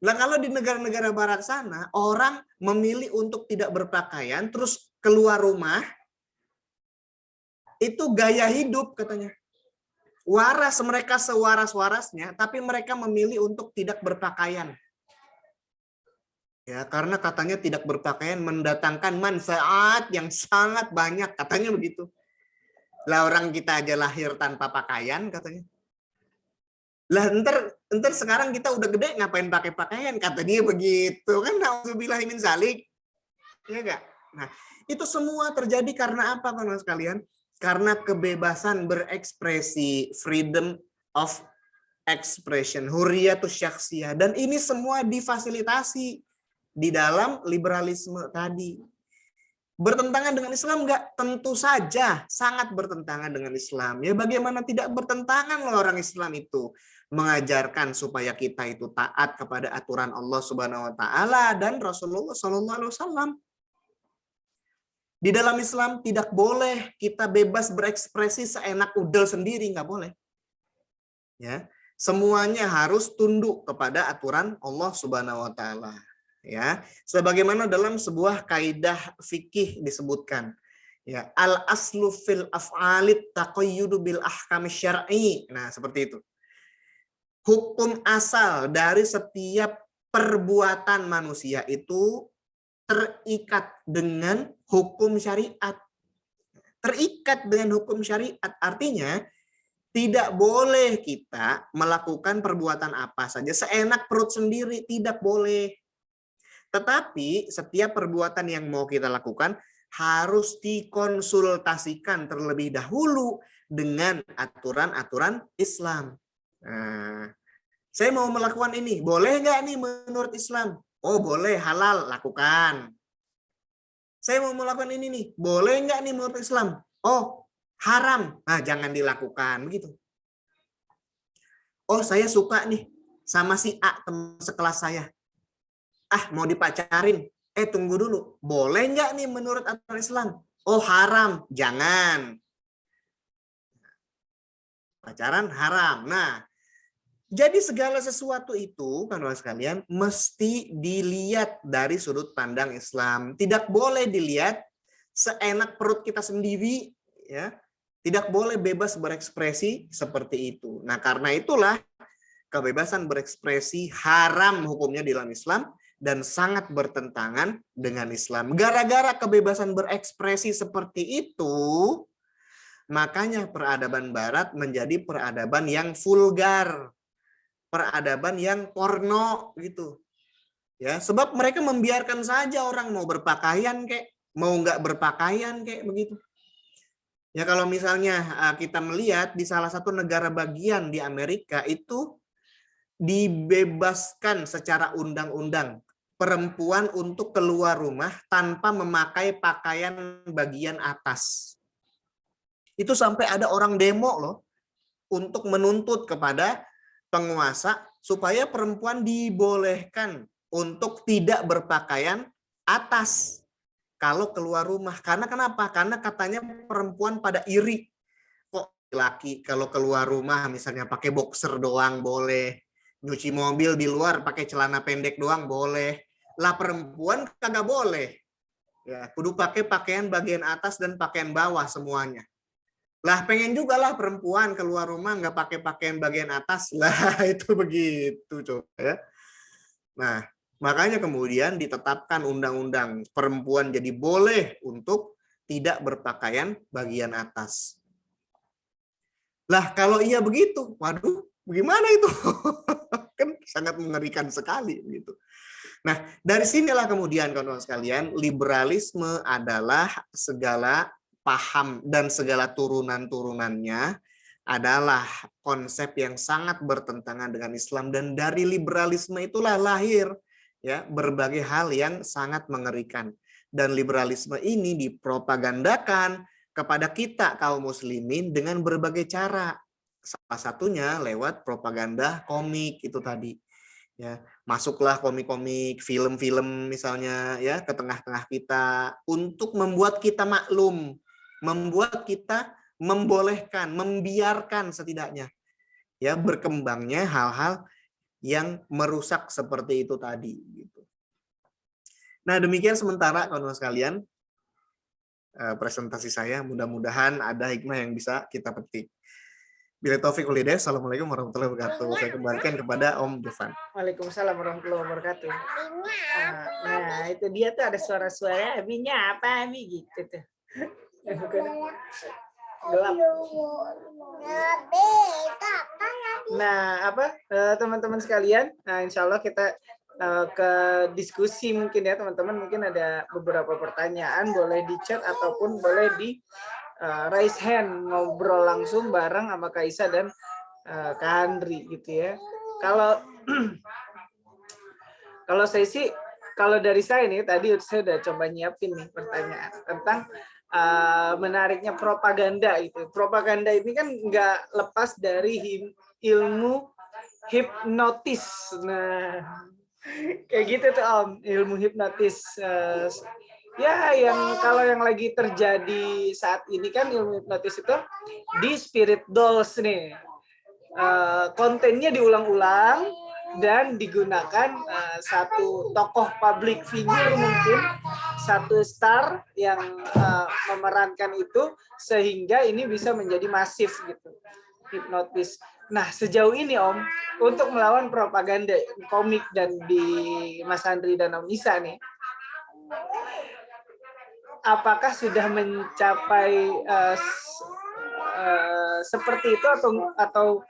Nah, kalau di negara-negara barat sana, orang memilih untuk tidak berpakaian terus keluar rumah, itu gaya hidup katanya. Waras, mereka sewaras-warasnya, tapi mereka memilih untuk tidak berpakaian. Ya, karena katanya tidak berpakaian mendatangkan manfaat yang sangat banyak, katanya begitu. Lah orang kita aja lahir tanpa pakaian katanya. Lah ntar sekarang kita udah gede ngapain pakai pakaian, kata dia begitu kan. Nauzubillah min zalik. Ya enggak? Nah, itu semua terjadi karena apa teman-teman sekalian? Karena kebebasan berekspresi, freedom of expression, hurriyatus syakhsiyah, dan ini semua difasilitasi di dalam liberalisme tadi. Bertentangan dengan Islam enggak? Tentu saja sangat bertentangan dengan Islam. Ya bagaimana tidak bertentangan loh, orang Islam itu mengajarkan supaya kita itu taat kepada aturan Allah Subhanahu wa taala dan Rasulullah sallallahu alaihi wasallam. Di dalam Islam tidak boleh kita bebas berekspresi seenak udel sendiri, nggak boleh. Ya, semuanya harus tunduk kepada aturan Allah Subhanahu wa taala. Ya, sebagaimana dalam sebuah kaidah fikih disebutkan, ya, al aslu fil af'alit taqayyudu bil ahkam syar'i. Nah, seperti itu. Hukum asal dari setiap perbuatan manusia itu terikat dengan hukum syariat. Terikat dengan hukum syariat artinya tidak boleh kita melakukan perbuatan apa saja seenak perut sendiri, tidak boleh. Tetapi setiap perbuatan yang mau kita lakukan harus dikonsultasikan terlebih dahulu dengan aturan-aturan Islam. Nah, saya mau melakukan ini, boleh nggak nih menurut Islam? Oh boleh, halal, lakukan. Saya mau melakukan ini nih, boleh nggak nih menurut Islam? Oh haram, nah jangan dilakukan begitu. Oh saya suka nih sama si A teman sekelas saya. Ah mau dipacarin, tunggu dulu, boleh nggak nih menurut aturan Islam? Oh haram, jangan. Pacaran haram. Nah, jadi segala sesuatu itu, kawan-kawan sekalian, mesti dilihat dari sudut pandang Islam. Tidak boleh dilihat seenak perut kita sendiri, ya. Tidak boleh bebas berekspresi seperti itu. Nah, karena itulah kebebasan berekspresi haram hukumnya di dalam Islam dan sangat bertentangan dengan Islam. Gara-gara kebebasan berekspresi seperti itu, makanya peradaban Barat menjadi peradaban yang vulgar, peradaban yang porno gitu. Ya, sebab mereka membiarkan saja orang mau berpakaian kayak mau nggak berpakaian kayak begitu. Ya kalau misalnya kita melihat di salah satu negara bagian di Amerika itu dibebaskan secara undang-undang perempuan untuk keluar rumah tanpa memakai pakaian bagian atas. Itu sampai ada orang demo loh untuk menuntut kepada penguasa supaya perempuan dibolehkan untuk tidak berpakaian atas kalau keluar rumah. Karena kenapa? Karena katanya perempuan pada iri. Kok laki kalau keluar rumah misalnya pakai boxer doang boleh, nyuci mobil di luar pakai celana pendek doang boleh. Lah perempuan kagak boleh. Ya, kudu pakai pakaian bagian atas dan pakaian bawah semuanya. Lah pengen juga lah perempuan keluar rumah nggak pakai pakaian bagian atas. Lah itu begitu coba ya. Nah, makanya kemudian ditetapkan undang-undang perempuan jadi boleh untuk tidak berpakaian bagian atas. Lah kalau iya begitu, waduh, bagaimana itu? Kan sangat mengerikan sekali gitu. Nah, dari sinilah kemudian kawan-kawan sekalian, liberalisme adalah segala paham dan segala turunan-turunannya adalah konsep yang sangat bertentangan dengan Islam, dan dari liberalisme itulah lahir ya berbagai hal yang sangat mengerikan, dan liberalisme ini dipropagandakan kepada kita kaum muslimin dengan berbagai cara, salah satunya lewat propaganda komik itu tadi ya. Masuklah komik-komik, film-film misalnya ya ke tengah-tengah kita untuk membuat kita maklum, membuat kita membolehkan, membiarkan setidaknya ya berkembangnya hal-hal yang merusak seperti itu tadi gitu. Nah, demikian sementara kawan-kawan sekalian presentasi saya, mudah-mudahan ada hikmah yang bisa kita petik. Bila taufik wal hidayah, assalamualaikum warahmatullahi wabarakatuh. Saya kembalikan kepada Om Jovan. Waalaikumsalam warahmatullahi wabarakatuh. Nah, itu dia tuh ada suara-suara abinya apa abi gitu tuh. Gelap. Nah, apa teman-teman sekalian? Nah, insya Allah kita ke diskusi mungkin ya teman-teman. Mungkin ada beberapa pertanyaan, boleh di chat ataupun boleh di raise hand, ngobrol langsung bareng sama Kaisa dan Kak Handri gitu ya. Kalau saya sih, kalau dari saya nih tadi saya udah coba nyiapin nih pertanyaan tentang menariknya propaganda itu. Propaganda ini kan nggak lepas dari ilmu hipnotis. Nah, kayak gitu tuh Om, ilmu hipnotis. Ya, yang kalau yang lagi terjadi saat ini kan ilmu hipnotis itu di Spirit Dolls nih. Kontennya diulang-ulang dan digunakan satu tokoh public figure mungkin, satu star yang memerankan itu sehingga ini bisa menjadi masif gitu. hipnotis. Nah, sejauh ini Om, untuk melawan propaganda komik dan di Mas Andri dan Om Isa nih, apakah sudah mencapai seperti itu atau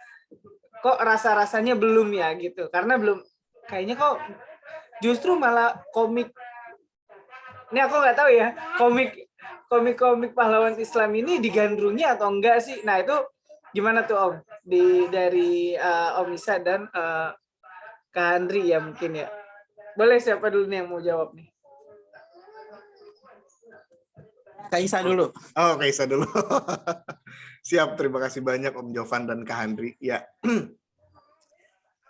kok rasa-rasanya belum ya gitu? Karena belum, kayaknya kok justru malah komik, ini aku nggak tahu ya, komik pahlawan Islam ini digandrungi atau enggak sih? Nah itu gimana tuh Om? Dari Om Isa dan Kak Andri ya mungkin ya. Boleh siapa dulu nih yang mau jawab nih? Kak Isa dulu. Oh, Kaisa dulu. Siap, terima kasih banyak Om Jovan dan Kak Handri. Ya.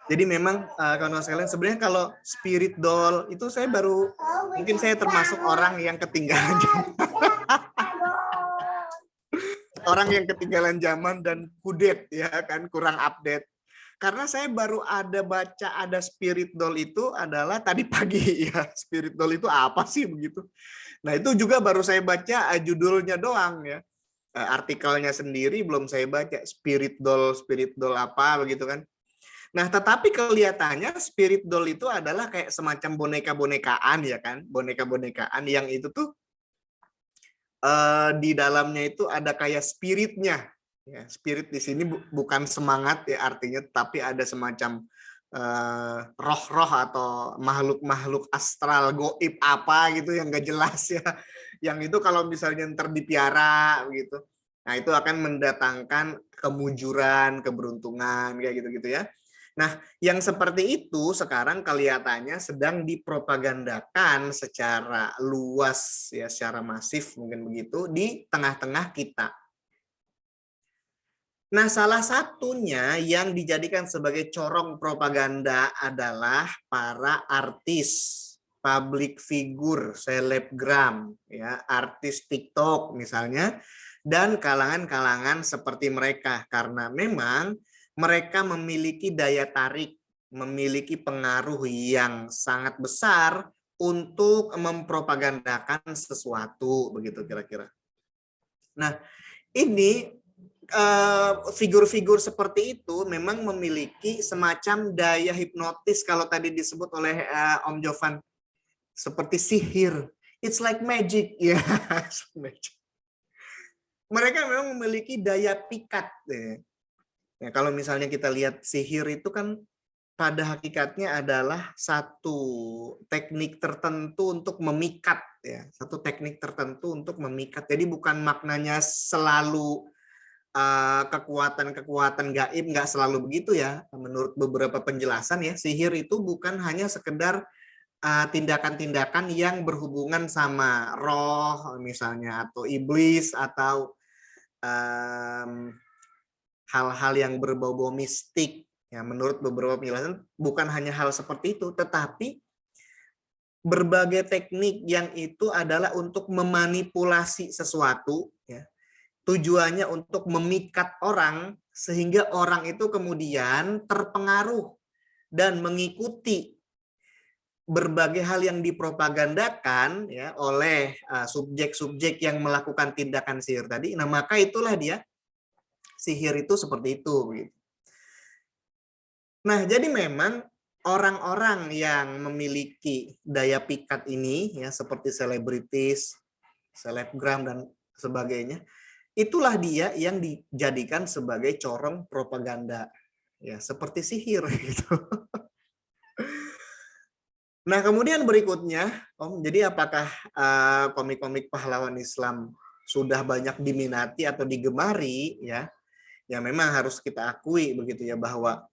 Jadi memang kawan-kawan sekalian, sebenarnya kalau spirit doll itu saya baru, mungkin saya termasuk orang yang ketinggalan zaman. Orang yang ketinggalan zaman dan kudet ya kan, kurang update. Karena saya baru ada baca ada spirit doll itu adalah tadi pagi ya. Spirit doll itu apa sih begitu? Nah, itu juga baru saya baca judulnya doang ya. Artikelnya sendiri belum saya baca, spirit doll apa begitu kan. Nah, tetapi kelihatannya spirit doll itu adalah kayak semacam boneka-bonekaan ya kan, boneka-bonekaan yang itu tuh di dalamnya itu ada kayak spiritnya. Ya, spirit di sini bukan semangat ya artinya, tapi ada semacam roh-roh atau makhluk-makhluk astral goib apa gitu yang nggak jelas ya. Yang itu kalau misalnya ntar dipiara gitu, nah itu akan mendatangkan kemujuran, keberuntungan kayak gitu-gitu ya. Nah, yang seperti itu sekarang kelihatannya sedang dipropagandakan secara luas ya, secara masif mungkin begitu di tengah-tengah kita. Nah, salah satunya yang dijadikan sebagai corong propaganda adalah para artis, public figure, selebgram, ya, artis TikTok misalnya, dan kalangan-kalangan seperti mereka. Karena memang mereka memiliki daya tarik, memiliki pengaruh yang sangat besar untuk mempropagandakan sesuatu, begitu kira-kira. Nah, ini figur-figur seperti itu memang memiliki semacam daya hipnotis kalau tadi disebut oleh Om Jovan seperti sihir. It's like magic ya. Mereka memang memiliki daya pikat. Ya, kalau misalnya kita lihat sihir itu kan pada hakikatnya adalah satu teknik tertentu untuk memikat ya, satu teknik tertentu untuk memikat. Jadi bukan maknanya selalu kekuatan-kekuatan gaib, nggak selalu begitu ya. Menurut beberapa penjelasan ya, sihir itu bukan hanya sekedar tindakan-tindakan yang berhubungan sama roh misalnya atau iblis atau hal-hal yang berbau-bau mistik. Ya, menurut beberapa penjelasan bukan hanya hal seperti itu, tetapi berbagai teknik yang itu adalah untuk memanipulasi sesuatu ya. Tujuannya untuk memikat orang sehingga orang itu kemudian terpengaruh dan mengikuti berbagai hal yang dipropagandakan ya oleh subjek-subjek yang melakukan tindakan sihir tadi. Nah, maka itulah dia sihir itu seperti itu gitu. Nah, jadi memang orang-orang yang memiliki daya pikat ini ya seperti selebritis, selebgram dan sebagainya, itulah dia yang dijadikan sebagai corong propaganda ya seperti sihir gitu. Nah, kemudian berikutnya Om, jadi apakah komik-komik pahlawan Islam sudah banyak diminati atau digemari ya? Ya memang harus kita akui begitu ya bahwa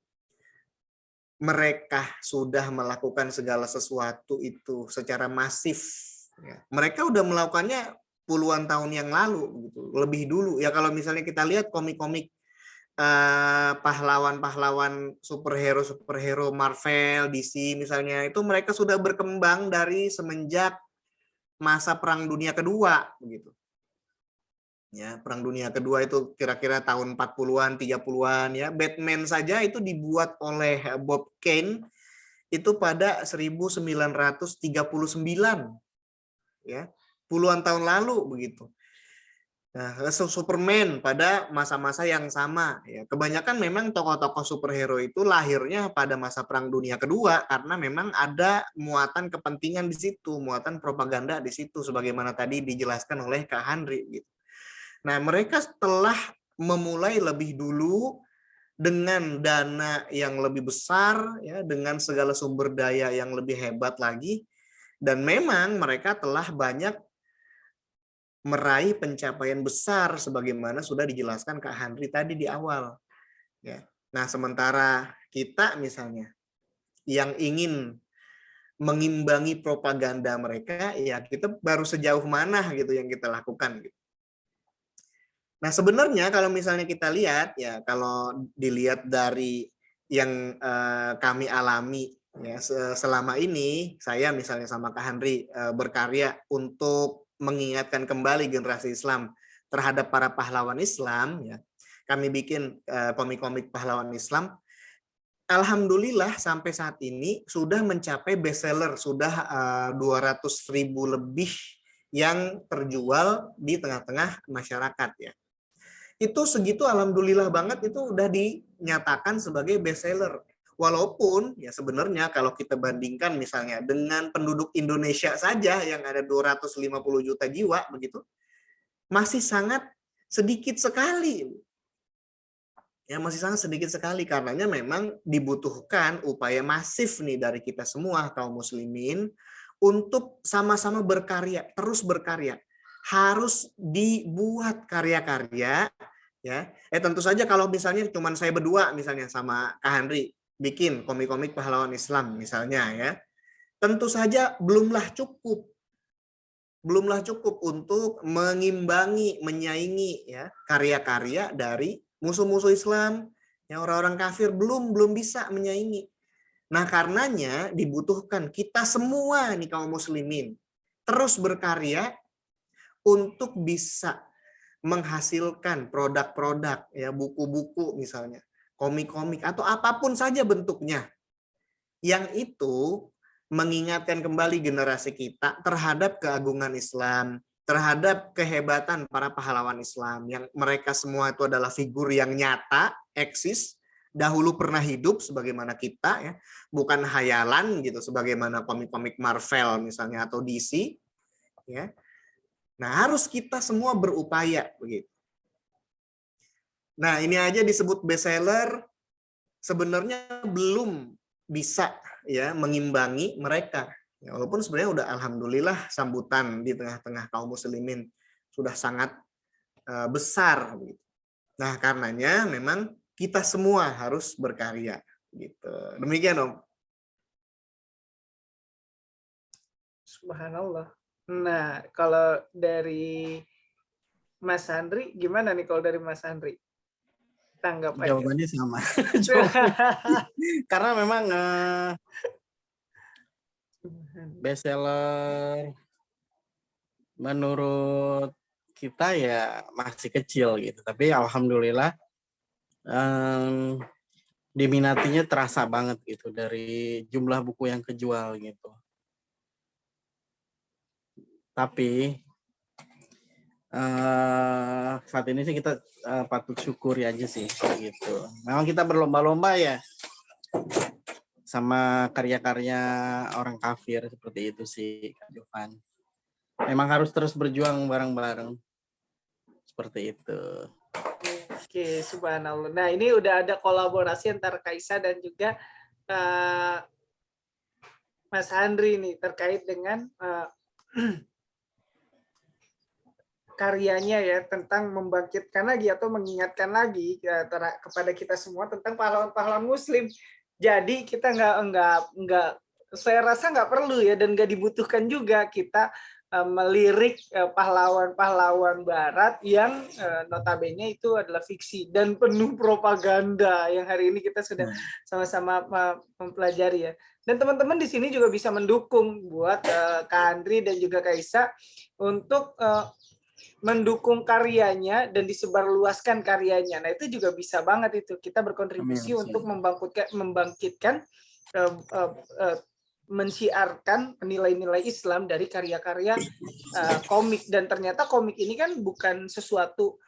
mereka sudah melakukan segala sesuatu itu secara masif ya. Mereka udah melakukannya puluhan tahun yang lalu gitu, lebih dulu ya. Kalau misalnya kita lihat komik-komik pahlawan-pahlawan superhero Marvel, DC misalnya, itu mereka sudah berkembang dari semenjak masa Perang Dunia Kedua begitu. Ya, Perang Dunia Kedua itu kira-kira tahun 40-an, 30-an ya. Batman saja itu dibuat oleh Bob Kane itu pada 1939 ya. Puluhan tahun lalu begitu. Nah, Superman pada masa-masa yang sama ya. Kebanyakan memang tokoh-tokoh superhero itu lahirnya pada masa Perang Dunia Kedua karena memang ada muatan kepentingan di situ, muatan propaganda di situ sebagaimana tadi dijelaskan oleh Kak Handri gitu. Nah, mereka setelah memulai lebih dulu dengan dana yang lebih besar ya, dengan segala sumber daya yang lebih hebat lagi, dan memang mereka telah banyak meraih pencapaian besar sebagaimana sudah dijelaskan Kak Handri tadi di awal ya. Nah, sementara kita misalnya yang ingin mengimbangi propaganda mereka, ya kita baru sejauh mana gitu yang kita lakukan gitu. Nah, sebenarnya kalau misalnya kita lihat ya, kalau dilihat dari yang kami alami ya selama ini, saya misalnya sama Kak Handri berkarya untuk mengingatkan kembali generasi Islam terhadap para pahlawan Islam ya. Kami bikin komik-komik pahlawan Islam. Alhamdulillah sampai saat ini sudah mencapai bestseller, sudah 200.000 lebih yang terjual di tengah-tengah masyarakat ya. Itu segitu alhamdulillah banget itu udah dinyatakan sebagai bestseller. Walaupun ya sebenarnya kalau kita bandingkan misalnya dengan penduduk Indonesia saja yang ada 250 juta jiwa begitu, masih sangat sedikit sekali. Ya masih sangat sedikit sekali karenanya memang dibutuhkan upaya masif nih dari kita semua kaum muslimin untuk sama-sama berkarya, terus berkarya. Harus dibuat karya-karya ya. Tentu saja kalau misalnya cuma saya berdua misalnya sama Kak Handri bikin komik-komik pahlawan Islam misalnya ya. Tentu saja belumlah cukup untuk mengimbangi, menyaingi ya karya-karya dari musuh-musuh Islam, yang orang-orang kafir belum bisa menyaingi. Nah, karenanya dibutuhkan kita semua nih kaum muslimin terus berkarya untuk bisa menghasilkan produk-produk ya, buku-buku misalnya, komik-komik atau apapun saja bentuknya yang itu mengingatkan kembali generasi kita terhadap keagungan Islam, terhadap kehebatan para pahlawan Islam yang mereka semua itu adalah figur yang nyata, eksis, dahulu pernah hidup sebagaimana kita ya, bukan hayalan gitu sebagaimana komik-komik Marvel misalnya atau DC ya. Nah, harus kita semua berupaya begitu. Nah, ini aja disebut bestseller sebenarnya belum bisa ya mengimbangi mereka. Ya, walaupun sebenarnya udah alhamdulillah sambutan di tengah-tengah kaum muslimin sudah sangat besar gitu. Nah, karenanya memang kita semua harus berkarya gitu. Demikian Om. Subhanallah. Nah, kalau dari Mas Handri, gimana nih kalau dari Mas Handri? Tanggapannya. Jawabannya sama. Karena memang bestseller menurut kita ya masih kecil gitu. Tapi alhamdulillah diminatinya terasa banget gitu dari jumlah buku yang kejual gitu. Tapi saat ini sih kita patut syukuri aja sih gitu. Memang kita berlomba-lomba ya sama karya-karya orang kafir seperti itu sih Kak Jovan. Memang harus terus berjuang bareng-bareng seperti itu. Oke, subhanallah. Nah, ini udah ada kolaborasi antara Kaisa dan juga Mas Handri nih terkait dengan karyanya ya tentang membangkitkan lagi atau mengingatkan lagi kepada kita semua tentang pahlawan-pahlawan Muslim. Jadi kita nggak saya rasa nggak perlu ya dan nggak dibutuhkan juga kita melirik pahlawan-pahlawan Barat yang notabene itu adalah fiksi dan penuh propaganda yang hari ini kita sudah sama-sama mempelajari ya. Dan teman-teman di sini juga bisa mendukung buat Kak Handri dan juga Kaisa untuk mendukung karyanya dan disebarluaskan karyanya. Nah, itu juga bisa banget itu. Kita berkontribusi untuk membangkitkan mensiarkan nilai-nilai Islam dari karya-karya komik, dan ternyata komik ini kan bukan sesuatu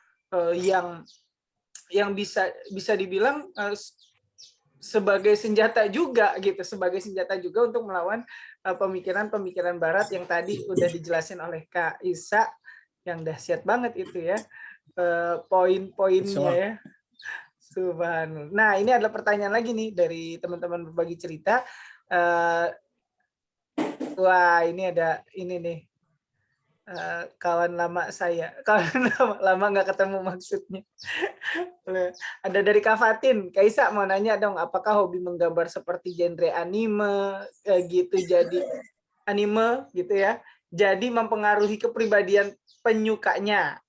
yang bisa dibilang sebagai senjata juga gitu, sebagai senjata juga untuk melawan pemikiran-pemikiran Barat yang tadi udah dijelasin oleh Kak Isa, yang dahsyat banget itu ya, poin-poinnya ya. Subhanallah. Nah, ini adalah pertanyaan lagi nih dari teman-teman berbagi cerita. Wah, ini ada ini nih. Kawan lama saya, kawan lama nggak ketemu maksudnya. Ada dari Kak Fatin, Kaisa mau nanya dong, apakah hobi menggambar seperti genre anime gitu, jadi anime gitu ya, jadi mempengaruhi kepribadian penyukanya?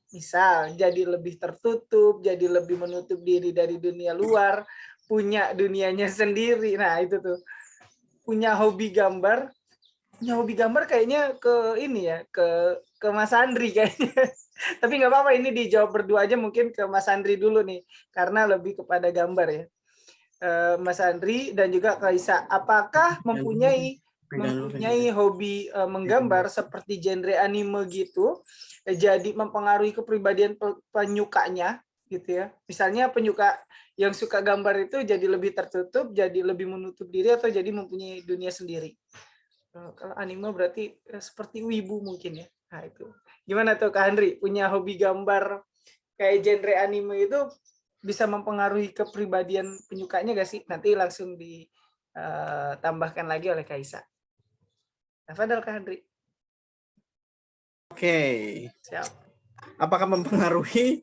Misal jadi lebih tertutup, jadi lebih menutup diri dari dunia luar, punya dunianya sendiri. Nah itu tuh, punya hobi gambar kayaknya ke ini ya, ke Mas Andri kayaknya. Tapi nggak apa-apa, ini dijawab berdua aja, mungkin ke Mas Andri dulu nih, karena lebih kepada gambar ya. Mas Andri dan juga Kaisa, apakah mempunyai hobi menggambar seperti genre anime gitu, jadi mempengaruhi kepribadian penyukanya gitu ya? Misalnya penyuka yang suka gambar itu jadi lebih tertutup, jadi lebih menutup diri, atau jadi mempunyai dunia sendiri. Kalau anime berarti seperti wibu mungkin ya. Nah itu. Gimana tuh Kak Andri? Punya hobi gambar kayak genre anime itu bisa mempengaruhi kepribadian penyukanya gak sih? Nanti langsung ditambahkan lagi oleh Kaisa. Tafadhol Kak Andri. Oke. Siap. Apakah mempengaruhi?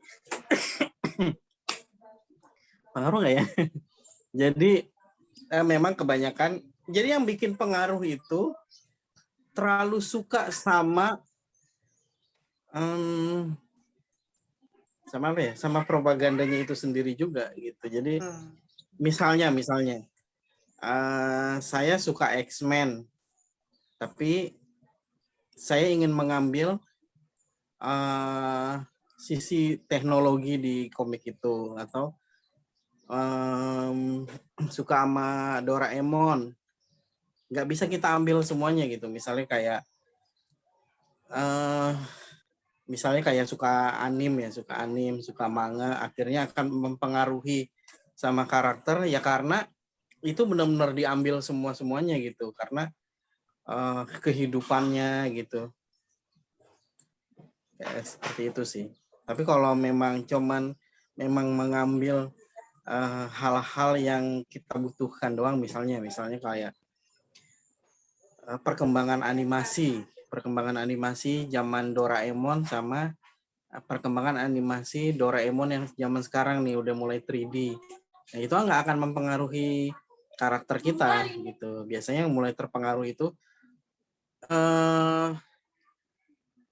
Pengaruh nggak ya? Jadi memang kebanyakan. Jadi yang bikin pengaruh itu terlalu suka sama apa ya? Sama propagandanya itu sendiri juga gitu. Jadi misalnya saya suka X-Men, tapi saya ingin mengambil sisi teknologi di komik itu, atau suka sama Doraemon, nggak bisa kita ambil semuanya gitu. Misalnya kayak suka suka manga, akhirnya akan mempengaruhi sama karakter ya, karena itu benar-benar diambil semuanya gitu, karena kehidupannya gitu. Ya, seperti itu sih. Tapi kalau memang mengambil hal-hal yang kita butuhkan doang, misalnya kayak perkembangan animasi zaman Doraemon sama perkembangan animasi Doraemon yang zaman sekarang nih udah mulai 3D. Nah, itu nggak akan mempengaruhi karakter kita gitu. Biasanya yang mulai terpengaruh itu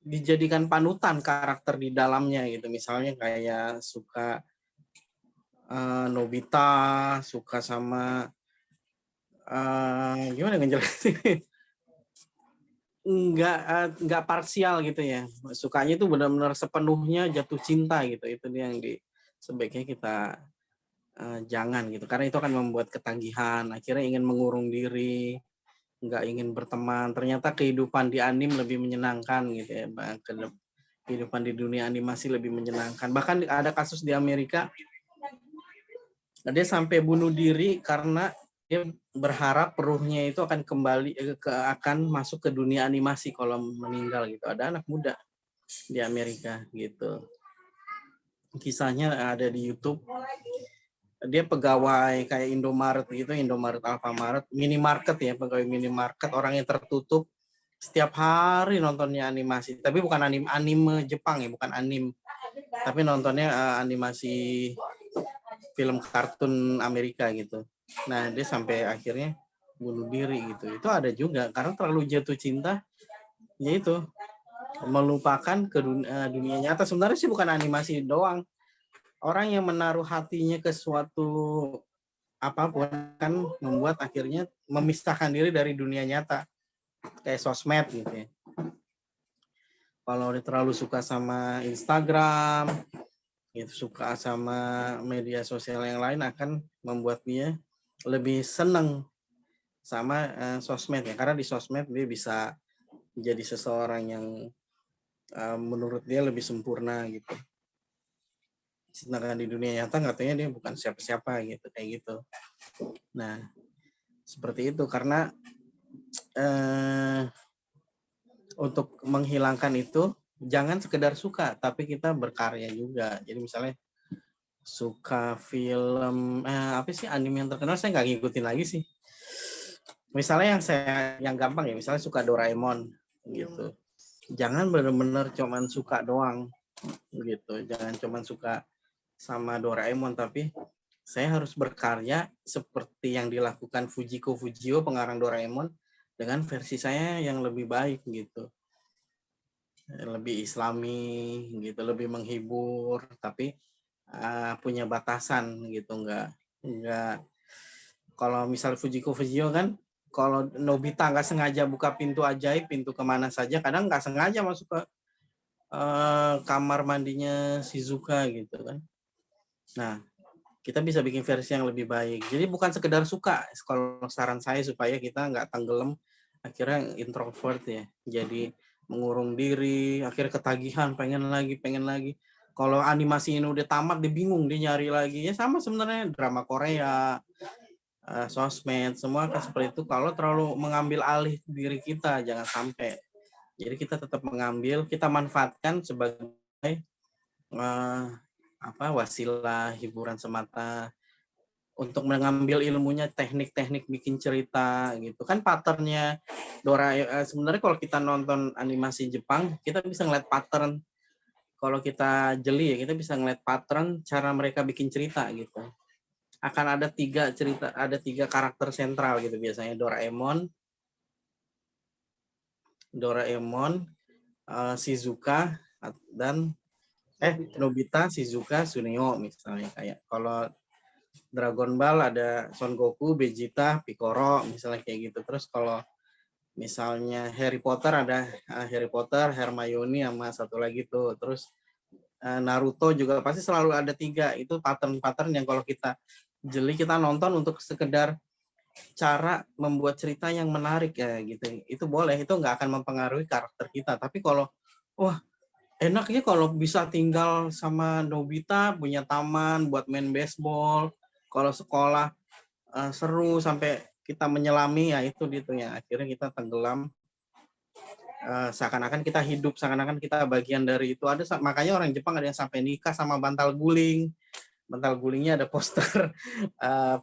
dijadikan panutan karakter di dalamnya gitu. Misalnya kayak suka Nobita, suka sama gimana ngejelasin? Nggak parsial gitu ya. Sukanya itu benar-benar sepenuhnya jatuh cinta gitu. Itu yang sebaiknya kita jangan gitu. Karena itu akan membuat ketagihan, akhirnya ingin mengurung diri, nggak ingin berteman. Ternyata kehidupan di anime lebih menyenangkan gitu ya. Kehidupan di dunia animasi lebih menyenangkan. Bahkan ada kasus di Amerika, dia sampai bunuh diri karena dia berharap peruhnya itu akan akan masuk ke dunia animasi kalau meninggal gitu. Ada anak muda di Amerika gitu. Kisahnya ada di YouTube. Dia pegawai kayak Indomaret gitu, Indomaret, Alfamaret, minimarket ya, pegawai minimarket, orang yang tertutup, setiap hari nontonnya animasi. Tapi bukan anime Jepang ya, bukan anime. Tapi nontonnya animasi film kartun Amerika gitu. Nah, dia sampai akhirnya bunuh diri gitu. Itu ada juga karena terlalu jatuh cinta, yaitu melupakan ke dunia nyata. Sebenarnya sih bukan animasi doang. Orang yang menaruh hatinya ke suatu apapun kan membuat akhirnya memisahkan diri dari dunia nyata. Kayak sosmed gitu ya. Kalau dia terlalu suka sama Instagram, gitu, suka sama media sosial yang lain, akan membuat dia lebih senang sama sosmed ya, karena di sosmed dia bisa jadi seseorang yang menurut dia lebih sempurna gitu. Sedangkan di dunia nyata katanya dia bukan siapa-siapa gitu, kayak gitu. Nah, seperti itu karena untuk menghilangkan itu jangan sekedar suka, tapi kita berkarya juga. Jadi misalnya suka film apa sih anime yang terkenal, saya nggak ngikutin lagi sih. Misalnya yang gampang ya, misalnya suka Doraemon gitu. Jangan benar-benar cuman suka doang gitu. Jangan cuman suka sama Doraemon, tapi saya harus berkarya seperti yang dilakukan Fujiko Fujio, pengarang Doraemon, dengan versi saya yang lebih baik gitu. Lebih islami gitu, lebih menghibur, tapi punya batasan gitu, enggak kalau misal Fujiko Fujio kan, kalau Nobita nggak sengaja buka pintu ajaib, pintu kemana saja, kadang nggak sengaja masuk ke kamar mandinya Shizuka gitu kan. Nah, kita bisa bikin versi yang lebih baik. Jadi bukan sekedar suka, kalau saran saya supaya kita nggak tenggelam, akhirnya introvert ya. Jadi mengurung diri, akhirnya ketagihan, pengen lagi. Kalau animasi ini udah tamat, dia bingung, dia nyari lagi. Ya sama sebenarnya drama Korea, sosmed, semua kan seperti itu. Kalau terlalu mengambil alih diri kita, jangan sampai. Jadi kita tetap mengambil, kita manfaatkan sebagai wasilah hiburan semata untuk mengambil ilmunya, teknik-teknik bikin cerita gitu kan. Patternnya sebenarnya kalau kita nonton animasi Jepang, kita bisa ngeliat pattern. Kalau kita jeli ya, kita bisa ngeliat pattern cara mereka bikin cerita gitu. Akan ada 3 cerita, ada 3 karakter sentral gitu biasanya. Doraemon, Shizuka, dan Nobita, Shizuka, Suneo misalnya. Kayak kalau Dragon Ball ada Son Goku, Vegeta, Piccolo misalnya kayak gitu. Terus kalau misalnya Harry Potter ada Harry Potter, Hermione, sama satu lagi tuh. Terus Naruto juga pasti selalu ada 3. Itu pattern-pattern yang kalau kita jeli, kita nonton untuk sekedar cara membuat cerita yang menarik ya gitu. Itu boleh, itu nggak akan mempengaruhi karakter kita. Tapi kalau wah enaknya kalau bisa tinggal sama Nobita, punya taman buat main baseball, kalau sekolah seru sampai kita menyelami, ya itu gitu ya. Akhirnya kita tenggelam, seakan-akan kita hidup, seakan-akan kita bagian dari itu. Makanya orang Jepang ada yang sampai nikah sama bantal guling. Bantal gulingnya ada poster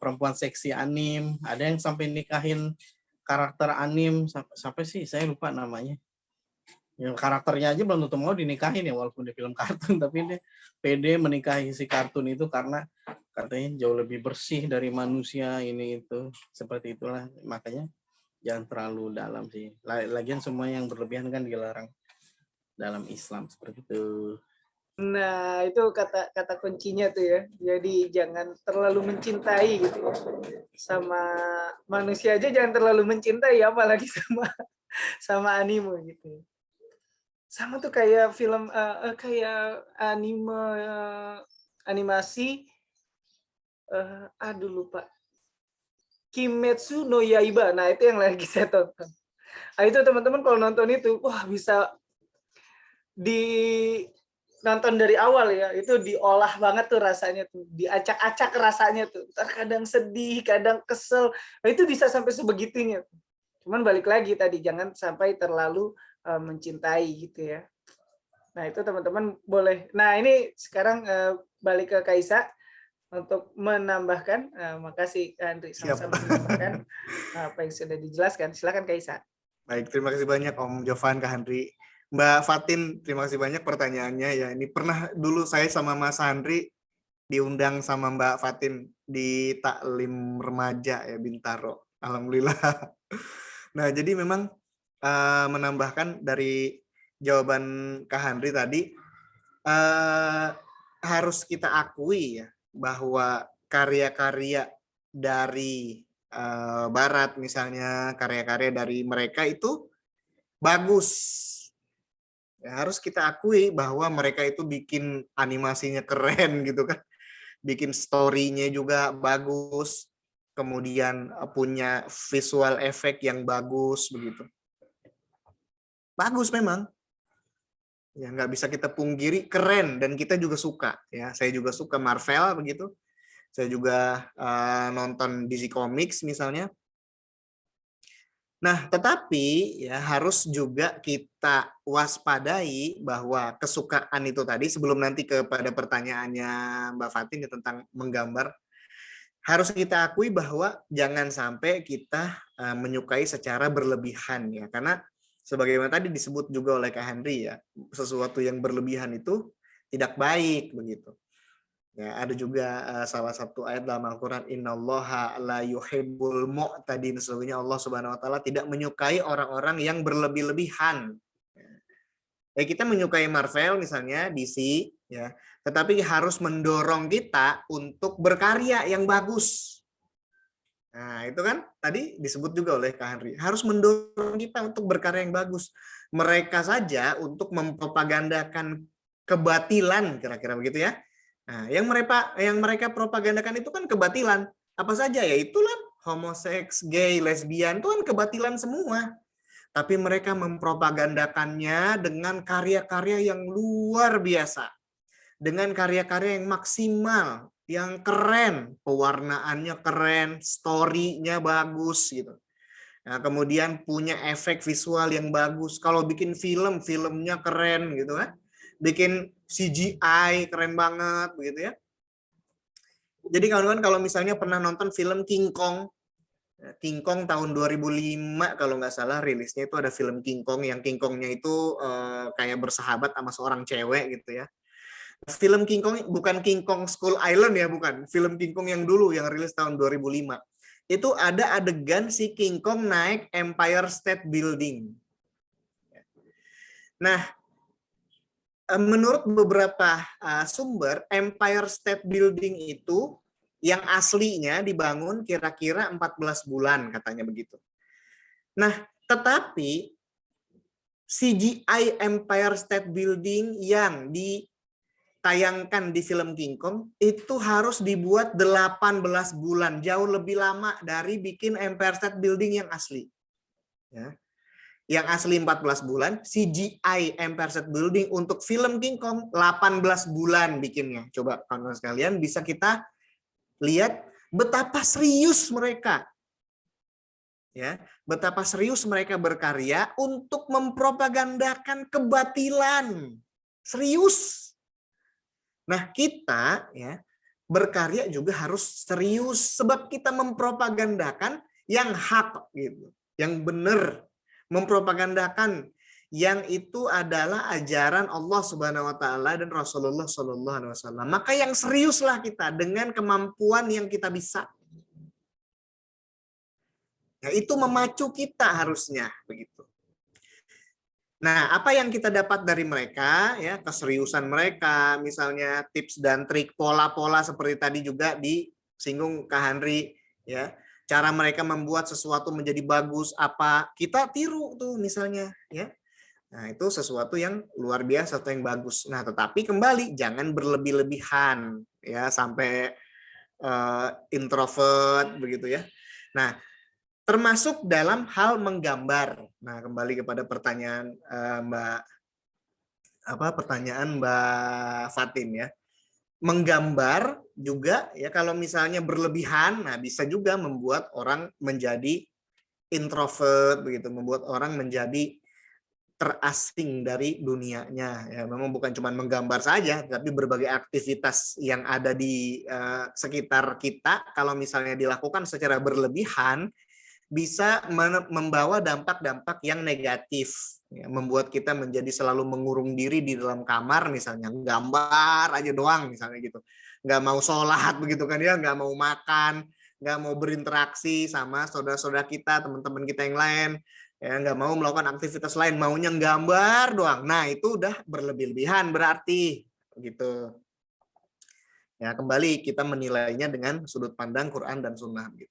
perempuan seksi anim. Ada yang sampai nikahin karakter anim, siapa sih, saya lupa namanya. Yang karakternya aja belum tentu mau dinikahin ya, walaupun di film kartun, tapi dia pede menikahi si kartun itu karena katanya jauh lebih bersih dari manusia ini itu. Seperti itulah, makanya jangan terlalu dalam sih. Lagian semua yang berlebihan kan dilarang dalam Islam, seperti itu. Nah, itu kata kuncinya tuh ya. Jadi jangan terlalu mencintai gitu ya. Sama manusia aja jangan terlalu mencintai, apalagi sama anime gitu. Sama tuh kayak film kayak animasi aduh lupa. Kimetsu no Yaiba. Nah, itu yang lagi saya tonton. Nah, itu teman-teman kalau nonton itu, wah bisa nonton dari awal ya, itu diolah banget tuh rasanya tuh, diacak-acak rasanya tuh. Kadang sedih, kadang kesel. Nah, itu bisa sampai sebegitunya. Cuman balik lagi tadi, jangan sampai terlalu mencintai gitu ya. Nah, itu teman-teman boleh. Nah, ini sekarang balik ke Kaisa untuk menambahkan. Makasih Andri, sama-sama menambahkan apa yang sudah dijelaskan. Silakan Kaisa. Baik, terima kasih banyak Om Jovan, Kak Handri. Mbak Fatin, terima kasih banyak pertanyaannya ya. Ini pernah dulu saya sama Mas Handri diundang sama Mbak Fatin di taklim remaja ya Bintaro. Alhamdulillah. Nah, jadi memang menambahkan dari jawaban Kak Handri tadi, harus kita akui ya bahwa karya-karya dari Barat misalnya, karya-karya dari mereka itu bagus. Ya, harus kita akui bahwa mereka itu bikin animasinya keren gitu kan, bikin story-nya juga bagus. kemudian punya visual effect yang bagus begitu. Bagus memang. Ya, nggak bisa kita pungkiri, keren, dan kita juga suka. Ya, saya juga suka Marvel begitu. Saya juga nonton DC Comics misalnya. Nah, tetapi ya harus juga kita waspadai bahwa kesukaan itu tadi, sebelum nanti kepada pertanyaannya Mbak Fatin ya, tentang menggambar, harus kita akui bahwa jangan sampai kita menyukai secara berlebihan ya, karena sebagaimana tadi disebut juga oleh Kak Henry ya, sesuatu yang berlebihan itu tidak baik begitu. Ya, ada juga salah satu ayat dalam Al-Quran, innallaha la yuhibbul mu'tadin, sesungguhnya Allah Subhanahu wa taala tidak menyukai orang-orang yang berlebih-lebihan. Ya, kita menyukai Marvel misalnya, DC ya, tetapi harus mendorong kita untuk berkarya yang bagus. Nah, itu kan tadi disebut juga oleh Kak Henry, harus mendorong kita untuk berkarya yang bagus. Mereka saja untuk mempropagandakan kebatilan, kira-kira begitu ya. Nah, yang mereka propagandakan itu kan kebatilan. Apa saja ya? Itulah homoseks, gay, lesbian, itu kan kebatilan semua. Tapi mereka mempropagandakannya dengan karya-karya yang luar biasa. Dengan karya-karya yang maksimal, yang keren, pewarnaannya keren, story-nya bagus gitu. Nah, kemudian punya efek visual yang bagus. Kalau bikin film, filmnya keren gitu kan. Bikin CGI keren banget begitu ya. Jadi kawan-kawan kalau misalnya pernah nonton film King Kong tahun 2005 kalau nggak salah rilisnya, itu ada film King Kong yang King Kongnya itu kayak bersahabat sama seorang cewek gitu ya. Film King Kong bukan King Kong Skull Island ya, bukan. Film King Kong yang dulu yang rilis tahun 2005. Itu ada adegan si King Kong naik Empire State Building. Nah, menurut beberapa sumber, Empire State Building itu yang aslinya dibangun kira-kira 14 bulan, katanya begitu. Nah, tetapi CGI Empire State Building yang ditayangkan di film King Kong itu harus dibuat 18 bulan, jauh lebih lama dari bikin Empire State Building yang asli. Ya. Yang asli 14 bulan, CGI Empire State Building untuk film King Kong 18 bulan bikinnya. Coba kawan-kawan sekalian bisa kita lihat betapa serius mereka. Ya, betapa serius mereka berkarya untuk mempropagandakan kebatilan. Serius. Nah, kita ya berkarya juga harus serius sebab kita mempropagandakan yang hak gitu, yang benar. Mempropagandakan yang itu adalah ajaran Allah Subhanahu wa taala dan Rasulullah sallallahu alaihi wasallam. Maka yang seriuslah kita dengan kemampuan yang kita bisa. Ya, itu memacu kita harusnya begitu. Nah, apa yang kita dapat dari mereka ya, keseriusan mereka, misalnya tips dan trik, pola-pola seperti tadi juga disinggung Kak Henry ya. Cara mereka membuat sesuatu menjadi bagus, apa kita tiru tuh misalnya ya. Nah, itu sesuatu yang luar biasa, sesuatu yang bagus. Nah, tetapi kembali jangan berlebih-lebihan ya sampai introvert begitu ya. Nah, termasuk dalam hal menggambar. Nah, kembali kepada pertanyaan Mbak Fatin ya. Menggambar juga ya kalau misalnya berlebihan, nah bisa juga membuat orang menjadi introvert begitu, membuat orang menjadi terasing dari dunianya. Ya, memang bukan cuma menggambar saja, tapi berbagai aktivitas yang ada di sekitar kita kalau misalnya dilakukan secara berlebihan bisa membawa dampak-dampak yang negatif, ya, membuat kita menjadi selalu mengurung diri di dalam kamar misalnya, gambar aja doang misalnya gitu, nggak mau sholat begitu kan ya, nggak mau makan, nggak mau berinteraksi sama saudara-saudara kita, teman-teman kita yang lain, ya nggak mau melakukan aktivitas lain, maunya gambar doang. Nah itu udah berlebih-lebihan berarti gitu. Ya kembali kita menilainya dengan sudut pandang Quran dan Sunnah gitu.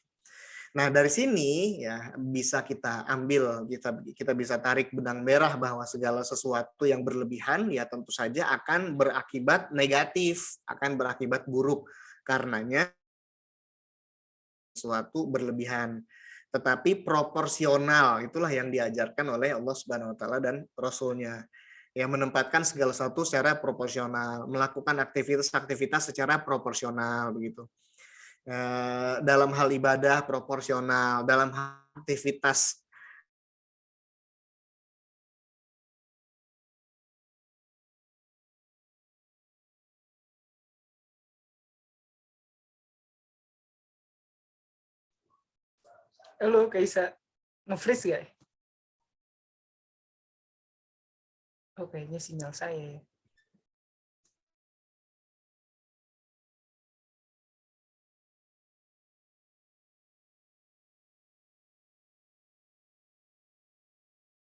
Nah, dari sini ya bisa kita ambil, kita bisa tarik benang merah bahwa segala sesuatu yang berlebihan ya tentu saja akan berakibat negatif, akan berakibat buruk. Karenanya sesuatu berlebihan, tetapi proporsional. Itulah yang diajarkan oleh Allah Subhanahu wa taala dan Rasul-Nya. Yang menempatkan segala sesuatu secara proporsional, melakukan aktivitas-aktivitas secara proporsional begitu. Dalam hal ibadah proporsional, dalam hal aktivitas Halo Kaisa, nge-freeze gak? Oh kayaknya sinyal saya ya.